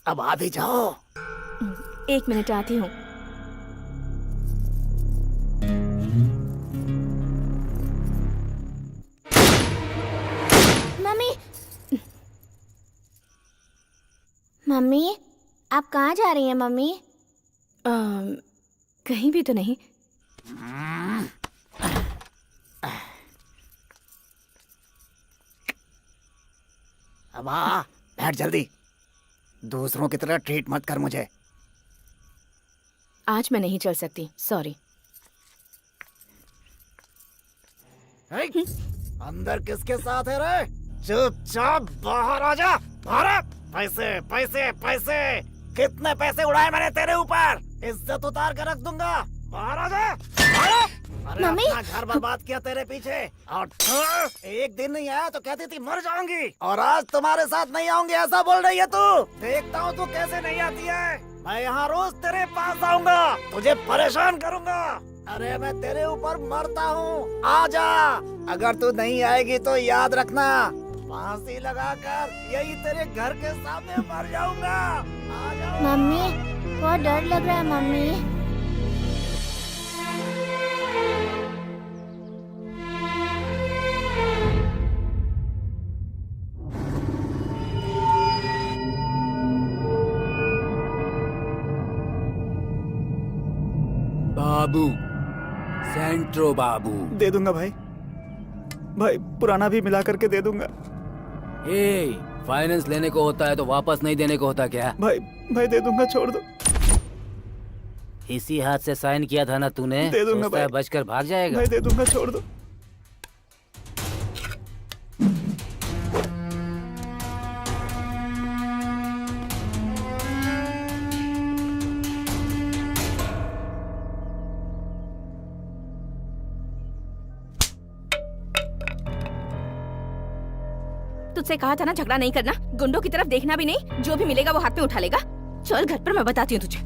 अब आ भी जाओ। 1 मिनट आती हूँ। मम्मी मम्मी आप कहाँ जा रही हैं मम्मी? कहीं भी तो नहीं। अब आ, बैठ जल्दी। दूसरों की तरह ट्रीट मत कर मुझे। आज मैं नहीं चल सकती, सॉरी। अंदर किसके साथ है रे? चुपचाप बाहर आ जा। बाहर। पैसे पैसे पैसे, कितने पैसे उड़ाए मैंने तेरे ऊपर? इज्जत उतार कर रख दूंगा। बाहर आ जा। अरे मम्मी! अपना घर बर्बाद किया तेरे पीछे, और एक दिन नहीं आया तो कहती थी मर जाऊंगी, और आज तुम्हारे साथ नहीं आऊंगी ऐसा बोल रही है तू। देखता हूँ तू कैसे नहीं आती है। मैं यहाँ रोज तेरे पास आऊंगा, तुझे परेशान करूंगा। अरे मैं तेरे ऊपर मरता हूँ, आ जा। अगर तू नहीं आएगी तो याद रखना, फांसी लगाकर यही तेरे घर के सामने मर जाऊंगा। आ जा। मम्मी बहुत डर लग रहा है मम्मी। बाबू, सेंट्रो बाबू। दे दूंगा भाई, भाई पुराना भी मिला करके दे दूंगा। ए, फाइनेंस लेने को होता है तो वापस नहीं देने को होता क्या? भाई भाई दे दूंगा, छोड़ दो। इसी हाथ से साइन किया था ना तूने? दे दूंगा सोचता है भाई। बचकर भाग जाएगा? भाई दे दूंगा, छोड़ दो। तुझसे कहा था ना झगड़ा नहीं करना, गुंडों की तरफ देखना भी नहीं, जो भी मिलेगा वो हाथ में उठा लेगा। चल घर पर, मैं बताती हूँ तुझे।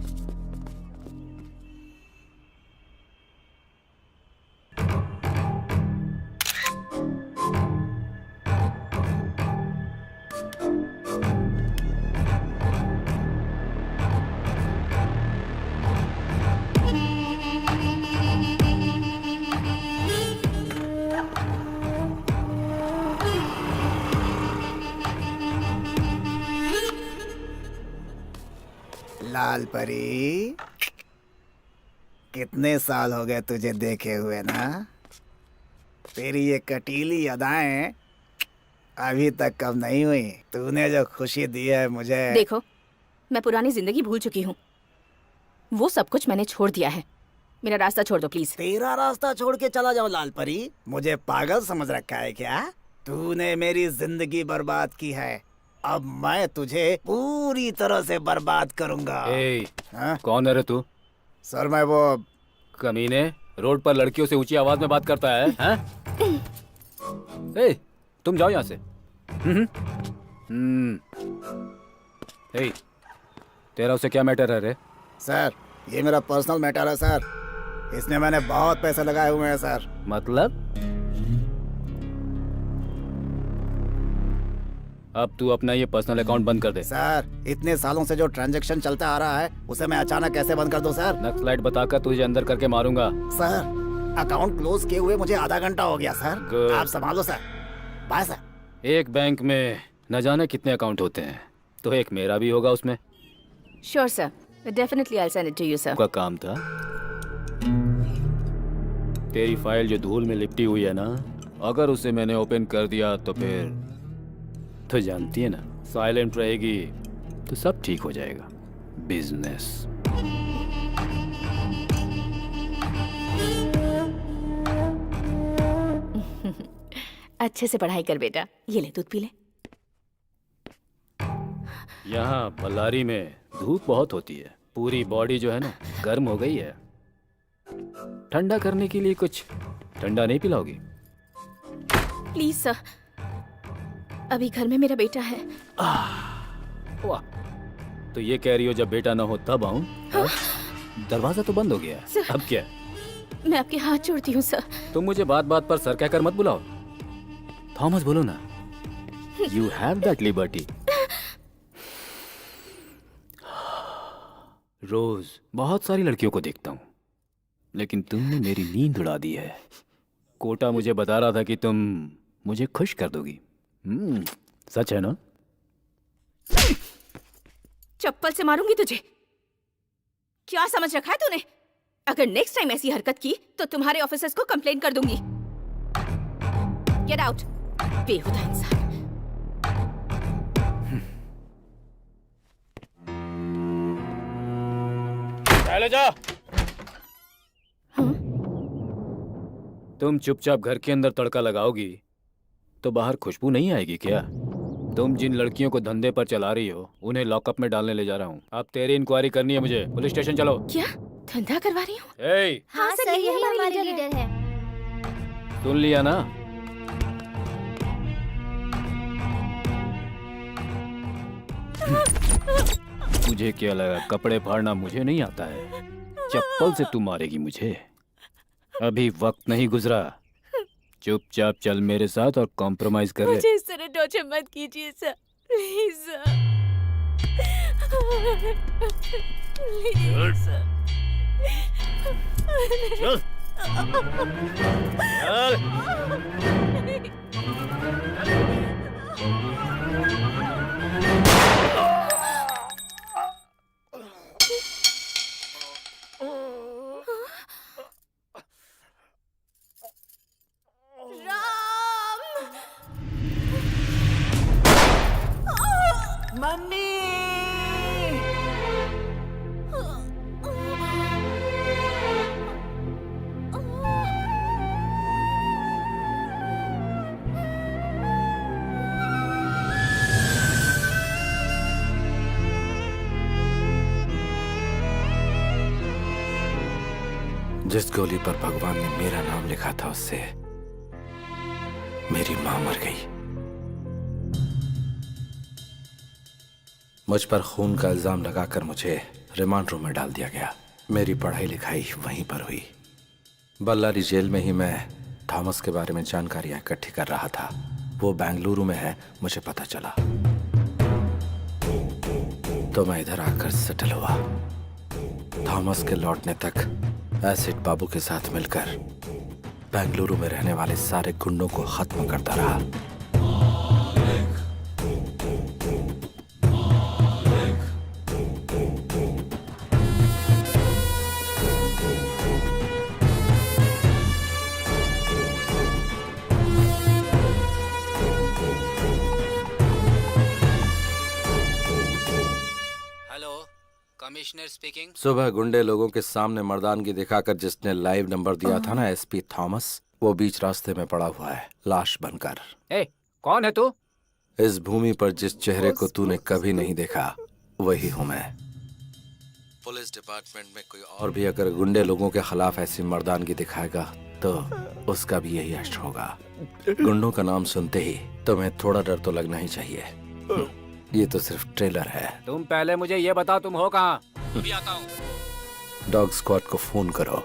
लाल परी, कितने साल हो गए तुझे देखे हुए ना? तेरी ये कटीली अदाएं अभी तक कब नहीं हुई। तूने जो खुशी दी है मुझे। देखो, मैं पुरानी जिंदगी भूल चुकी हूँ, वो सब कुछ मैंने छोड़ दिया है। मेरा रास्ता छोड़ दो प्लीज। तेरा रास्ता छोड़ के चला जाओ लाल परी? मुझे पागल समझ रखा है क्या? तूने मेरी जिंदगी बर्बाद की है, अब मैं तुझे पूरी तरह से बर्बाद करूंगा। हाँ? कौन है रे तू? सर मैं वो कमीने, रोड पर लड़कियों से ऊंची आवाज में बात करता है, हैं? ए, तुम जाओ यहाँ से। ए, तेरा उसे क्या मैटर है रे? सर ये मेरा पर्सनल मैटर है सर, इसमें मैंने बहुत पैसे लगाए हुए हैं सर। मतलब? अब तू अपना ये पर्सनल अकाउंट बंद कर दे। सर इतने सालों से जो ट्रांजैक्शन चलता आ रहा है उसे मैं अचानक कैसे बंद कर दूं सर? नक्सलाइट बताकर तुझे अंदर करके मारूंगा। सर अकाउंट क्लोज किए हुए मुझे आधा घंटा हो गया सर। Good. आप संभालो सर। Bye sir. एक बैंक में न जाने कितने अकाउंट होते हैं, तो एक मेरा भी होगा उसमें। Sure sir, definitely I send it to you sir. का काम था। तेरी फाइल जो धूल में लिपटी हुई है ना, अगर उसे मैंने ओपन कर दिया तो फिर तो जानती है ना, साइलेंट रहेगी तो सब ठीक हो जाएगा। बिजनेस। अच्छे से पढ़ाई कर बेटा, ये ले दूध पी ले। यहाँ बल्लारी में धूप बहुत होती है, पूरी बॉडी जो है ना गर्म हो गई है। ठंडा करने के लिए कुछ ठंडा नहीं पिलाओगी? प्लीज सर, अभी घर में मेरा बेटा है। वाह, तो ये कह रही हो जब बेटा ना हो तब आऊं? दरवाजा तो बंद हो गया है, अब क्या? मैं आपके हाथ जोड़ती हूँ सर। तुम मुझे बात बात पर सर कहकर मत बुलाओ। थॉमस बोलो ना। You have that liberty. रोज बहुत सारी लड़कियों को देखता हूँ, लेकिन तुमने मेरी नींद उड़ा दी है। कोटा मुझे बता रहा था कि तुम मुझे खुश कर दोगी। सच है ना? चप्पल से मारूंगी तुझे। क्या समझ रखा है तूने? अगर नेक्स्ट टाइम ऐसी हरकत की तो तुम्हारे ऑफिसर्स को कंप्लेन कर दूंगी। गेट आउट, बेहुदा इंसान। चले जा। तुम चुपचाप घर के अंदर तड़का लगाओगी तो बाहर खुशबू नहीं आएगी क्या? तुम जिन लड़कियों को धंधे पर चला रही हो उन्हें लॉकअप में डालने ले जा रहा हूँ। अब तेरी इंक्वायरी करनी है मुझे। पुलिस स्टेशन चलो। क्या धंधा करवा रही हूँ? ए, हाँ सर, यही हमारे लीडर है। सुन लिया ना? मुझे क्या लगा कपड़े फाड़ना मुझे नहीं आता है? चप्पल से तू मारेगी मुझे? अभी वक्त नहीं गुजरा। चुपचाप चल मेरे साथ और कॉम्प्रोमाइज कर ले। मुझे इस तरह टॉर्चर मत कीजिए sir, please sir. Please sir. चल। जिस गोली पर भगवान ने मेरा नाम लिखा था उससे मेरी मां मर गई। मुझ पर खून का इल्जाम लगाकर मुझे रिमांड रूम में डाल दिया गया। मेरी पढ़ाई लिखाई वहीं पर हुई। बल्लारी जेल में ही मैं थॉमस के बारे में जानकारियां इकट्ठी कर रहा था। वो बेंगलुरु में है, मुझे पता चला तो मैं इधर आकर सेटल हुआ। थॉमस के लौटने तक एसिड बाबू के साथ मिलकर बेंगलुरु में रहने वाले सारे गुंडों को खत्म करता रहा। Commissioner speaking. सुबह गुंडे लोगों के सामने मर्दानगी दिखाकर जिसने लाइव नंबर दिया था ना, एसपी थॉमस, वो बीच रास्ते में पड़ा हुआ है लाश बनकर। ए, कौन है तू? इस भूमि पर जिस चेहरे को तूने कभी नहीं देखा वही हूँ मैं। पुलिस डिपार्टमेंट में कोई और भी अगर गुंडे लोगों के खिलाफ ऐसी मर्दानगी दिखाएगा तो उसका भी यही अश्र होगा। गुंडों का नाम सुनते ही तुम्हें थोड़ा डर तो लगना ही चाहिए। ये तो सिर्फ ट्रेलर है। तुम पहले मुझे ये बताओ तुम हो कहाँ? अभी आता हूँ। डॉग स्क्वाड को फोन करो।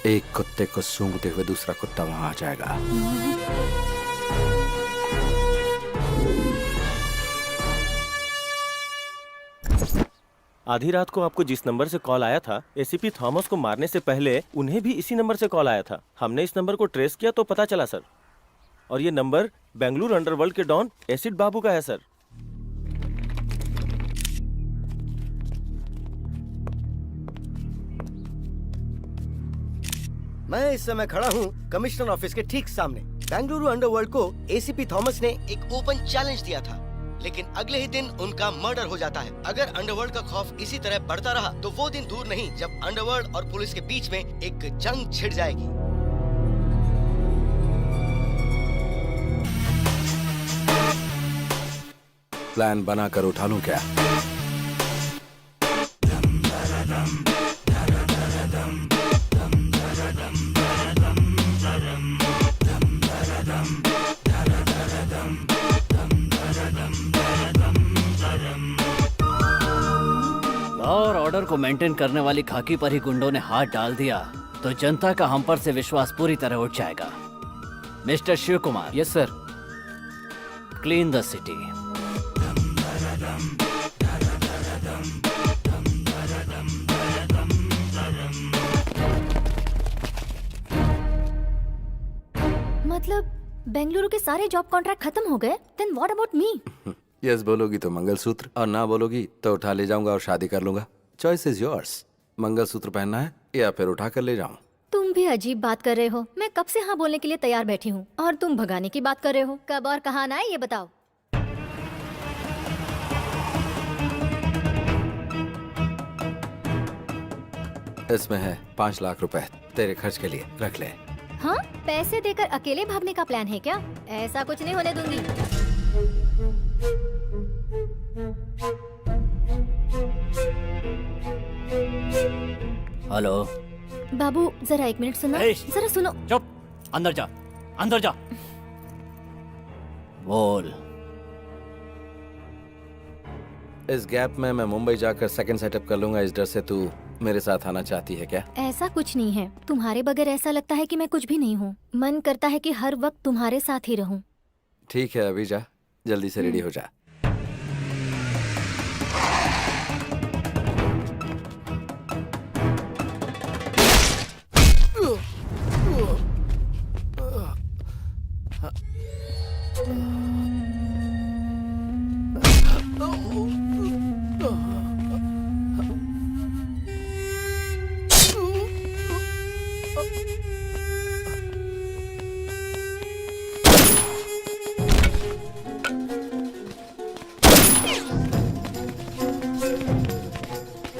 एक कुत्ते को सूंघते हुए दूसरा कुत्ता वहां आ जाएगा। आधी रात को आपको जिस नंबर से कॉल आया था, एसीपी थॉमस को मारने से पहले उन्हें भी इसी नंबर से कॉल आया था। हमने इस नंबर को ट्रेस किया तो पता चला सर, और ये नंबर बेंगलुरु अंडरवर्ल्ड के डॉन एसिड बाबू का है सर। मैं इस समय खड़ा हूँ कमिश्नर ऑफिस के ठीक सामने। बेंगलुरु अंडरवर्ल्ड को एसीपी थॉमस ने एक ओपन चैलेंज दिया था, लेकिन अगले ही दिन उनका मर्डर हो जाता है। अगर अंडरवर्ल्ड का खौफ इसी तरह बढ़ता रहा तो वो दिन दूर नहीं जब अंडरवर्ल्ड और पुलिस के बीच में एक जंग छिड़ जाएगी। प्लान बनाकर उठा लूं क्या? और ऑर्डर को मेंटेन करने वाली खाकी पर ही गुंडों ने हाथ डाल दिया तो जनता का हम पर से विश्वास पूरी तरह उठ जाएगा। Mister Shiv Kumar. Yes sir. Clean the city. मतलब बेंगलुरु के सारे जॉब कॉन्ट्रैक्ट खत्म हो गए? Then what about me? Yes बोलोगी तो मंगलसूत्र, और ना बोलोगी तो उठा ले जाऊंगा और शादी कर लूंगा। Choice is yours. मंगलसूत्र पहनना है या फिर उठा कर ले जाऊं? तुम भी अजीब बात कर रहे हो। मैं कब से हाँ बोलने के लिए तैयार बैठी हूँ और तुम भगाने की बात कर रहे हो। कब और कहाँ आना है ये बताओ। इसमें है 5 लाख रुपए तेरे खर्च के लिए, रख ले। हाँ, पैसे देकर अकेले भागने का प्लान है क्या? ऐसा कुछ नहीं होने दूंगी। हेलो बाबू, जरा 1 मिनट सुनो। जरा सुनो। चुप, अंदर जा, अंदर जा। बोल। इस गैप में मैं मुंबई जाकर सेकंड सेटअप कर लूंगा। इस डर से तू मेरे साथ आना चाहती है क्या? ऐसा कुछ नहीं है। तुम्हारे बगैर ऐसा लगता है कि मैं कुछ भी नहीं हूँ। मन करता है कि हर वक्त तुम्हारे साथ ही रहूं। ठीक है, अभी जा, जल्दी से रेडी हो जा।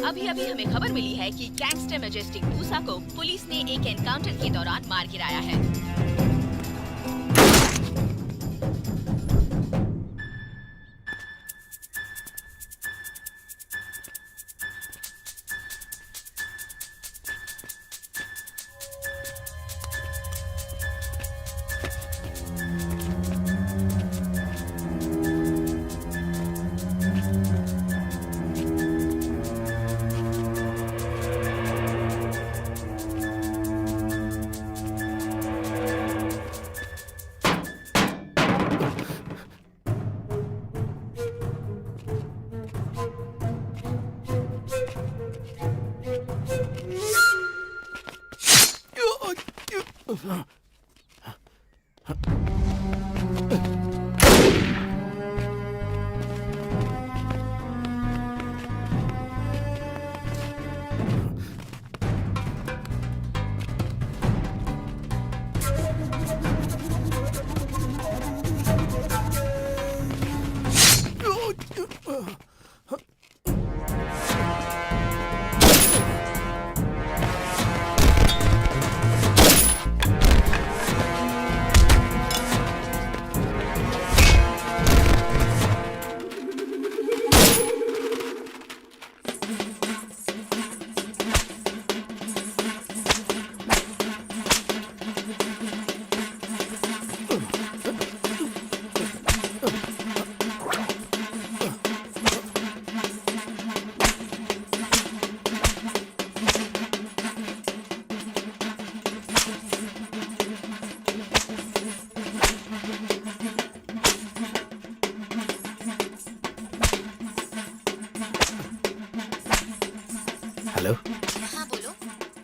अभी अभी हमें खबर मिली है कि गैंगस्टर मैजेस्टिक मूसा को पुलिस ने एक एनकाउंटर के दौरान मार गिराया है।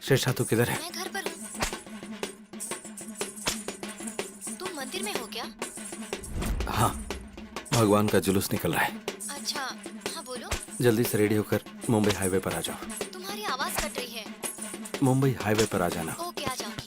शेषा तू किधर है? मैं घर पर हूँ। तुम मंदिर में हो क्या? हाँ, भगवान का जुलूस निकल रहा है। अच्छा, हाँ बोलो। जल्दी से रेडी होकर मुंबई हाईवे पर आ जाओ। तुम्हारी आवाज कट रही है। मुंबई हाईवे पर आ जाना। ओके, आ जाऊंगी।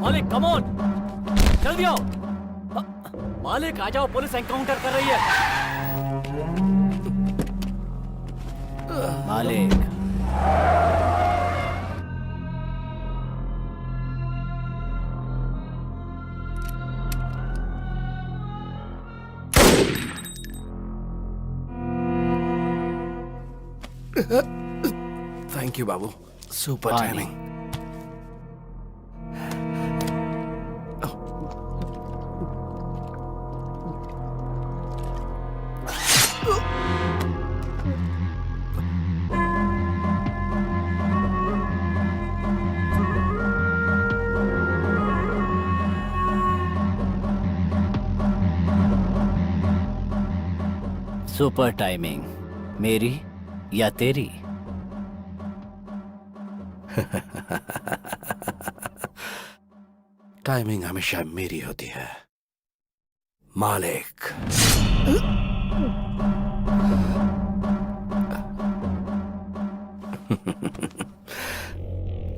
मालिक कम ऑन, जल्दी आओ। मालिक आ जाओ, पुलिस एनकाउंटर कर रही है। मालिक थैंक यू बाबू, सुपर पानी। टाइमिंग। सुपर टाइमिंग, मेरी या तेरी? टाइमिंग हमेशा मेरी होती है मालिक।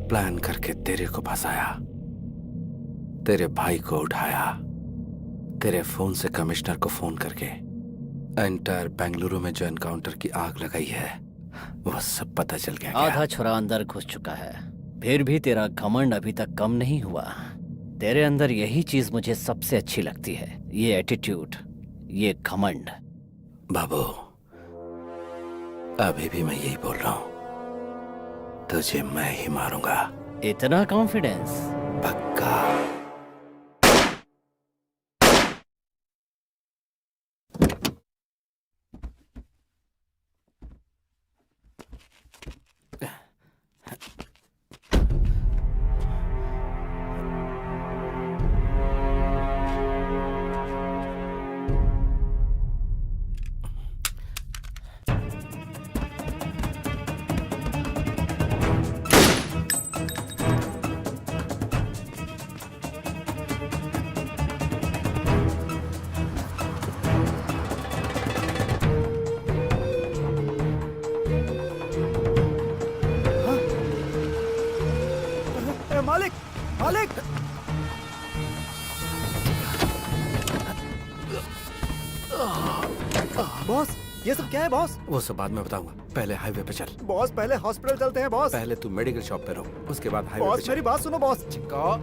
प्लान करके तेरे को फंसाया, तेरे भाई को उठाया, तेरे फोन से कमिश्नर को फोन करके एंटायर बेंगलुरु में जो एनकाउंटर की आग लगाई है वो सब पता चल गया। आधा छुरा अंदर घुस चुका है, फिर भी तेरा घमंड अभी तक कम नहीं हुआ। तेरे अंदर यही चीज मुझे सबसे अच्छी लगती है, ये एटीट्यूड, ये घमंड। बाबू, अभी भी मैं यही बोल रहा हूं, तुझे मैं ही मारूंगा। इतना कॉन्फिडेंस? पक्का। मालिक, मालिक! बॉस, ये सब क्या है बॉस? वो सब बाद में बताऊंगा, पहले हाईवे पे चल। बॉस पहले हॉस्पिटल चलते हैं बॉस। पहले तू मेडिकल शॉप पे रहो, उसके बाद हाईवे पे बॉस चल। मेरी बात सुनो बॉस। चिका,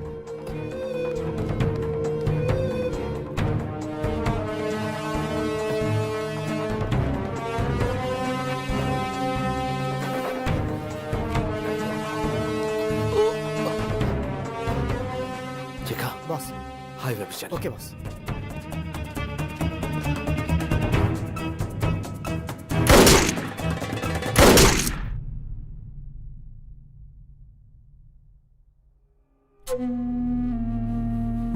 बॉस, हाईवे पे चल। Okay boss.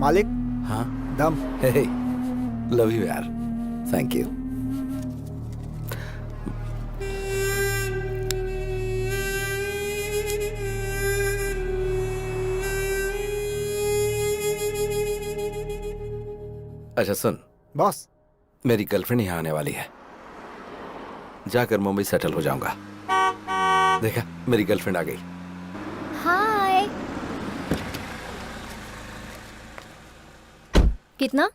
मालिक, हाँ, दम। हे, लव यू यार, थैंक यू। अच्छा सुन बॉस, मेरी गर्लफ्रेंड यहाँ आने वाली है, जाकर मुंबई सेटल हो जाऊंगा। देखा, मेरी गर्लफ्रेंड आ गई। हाय। कितना?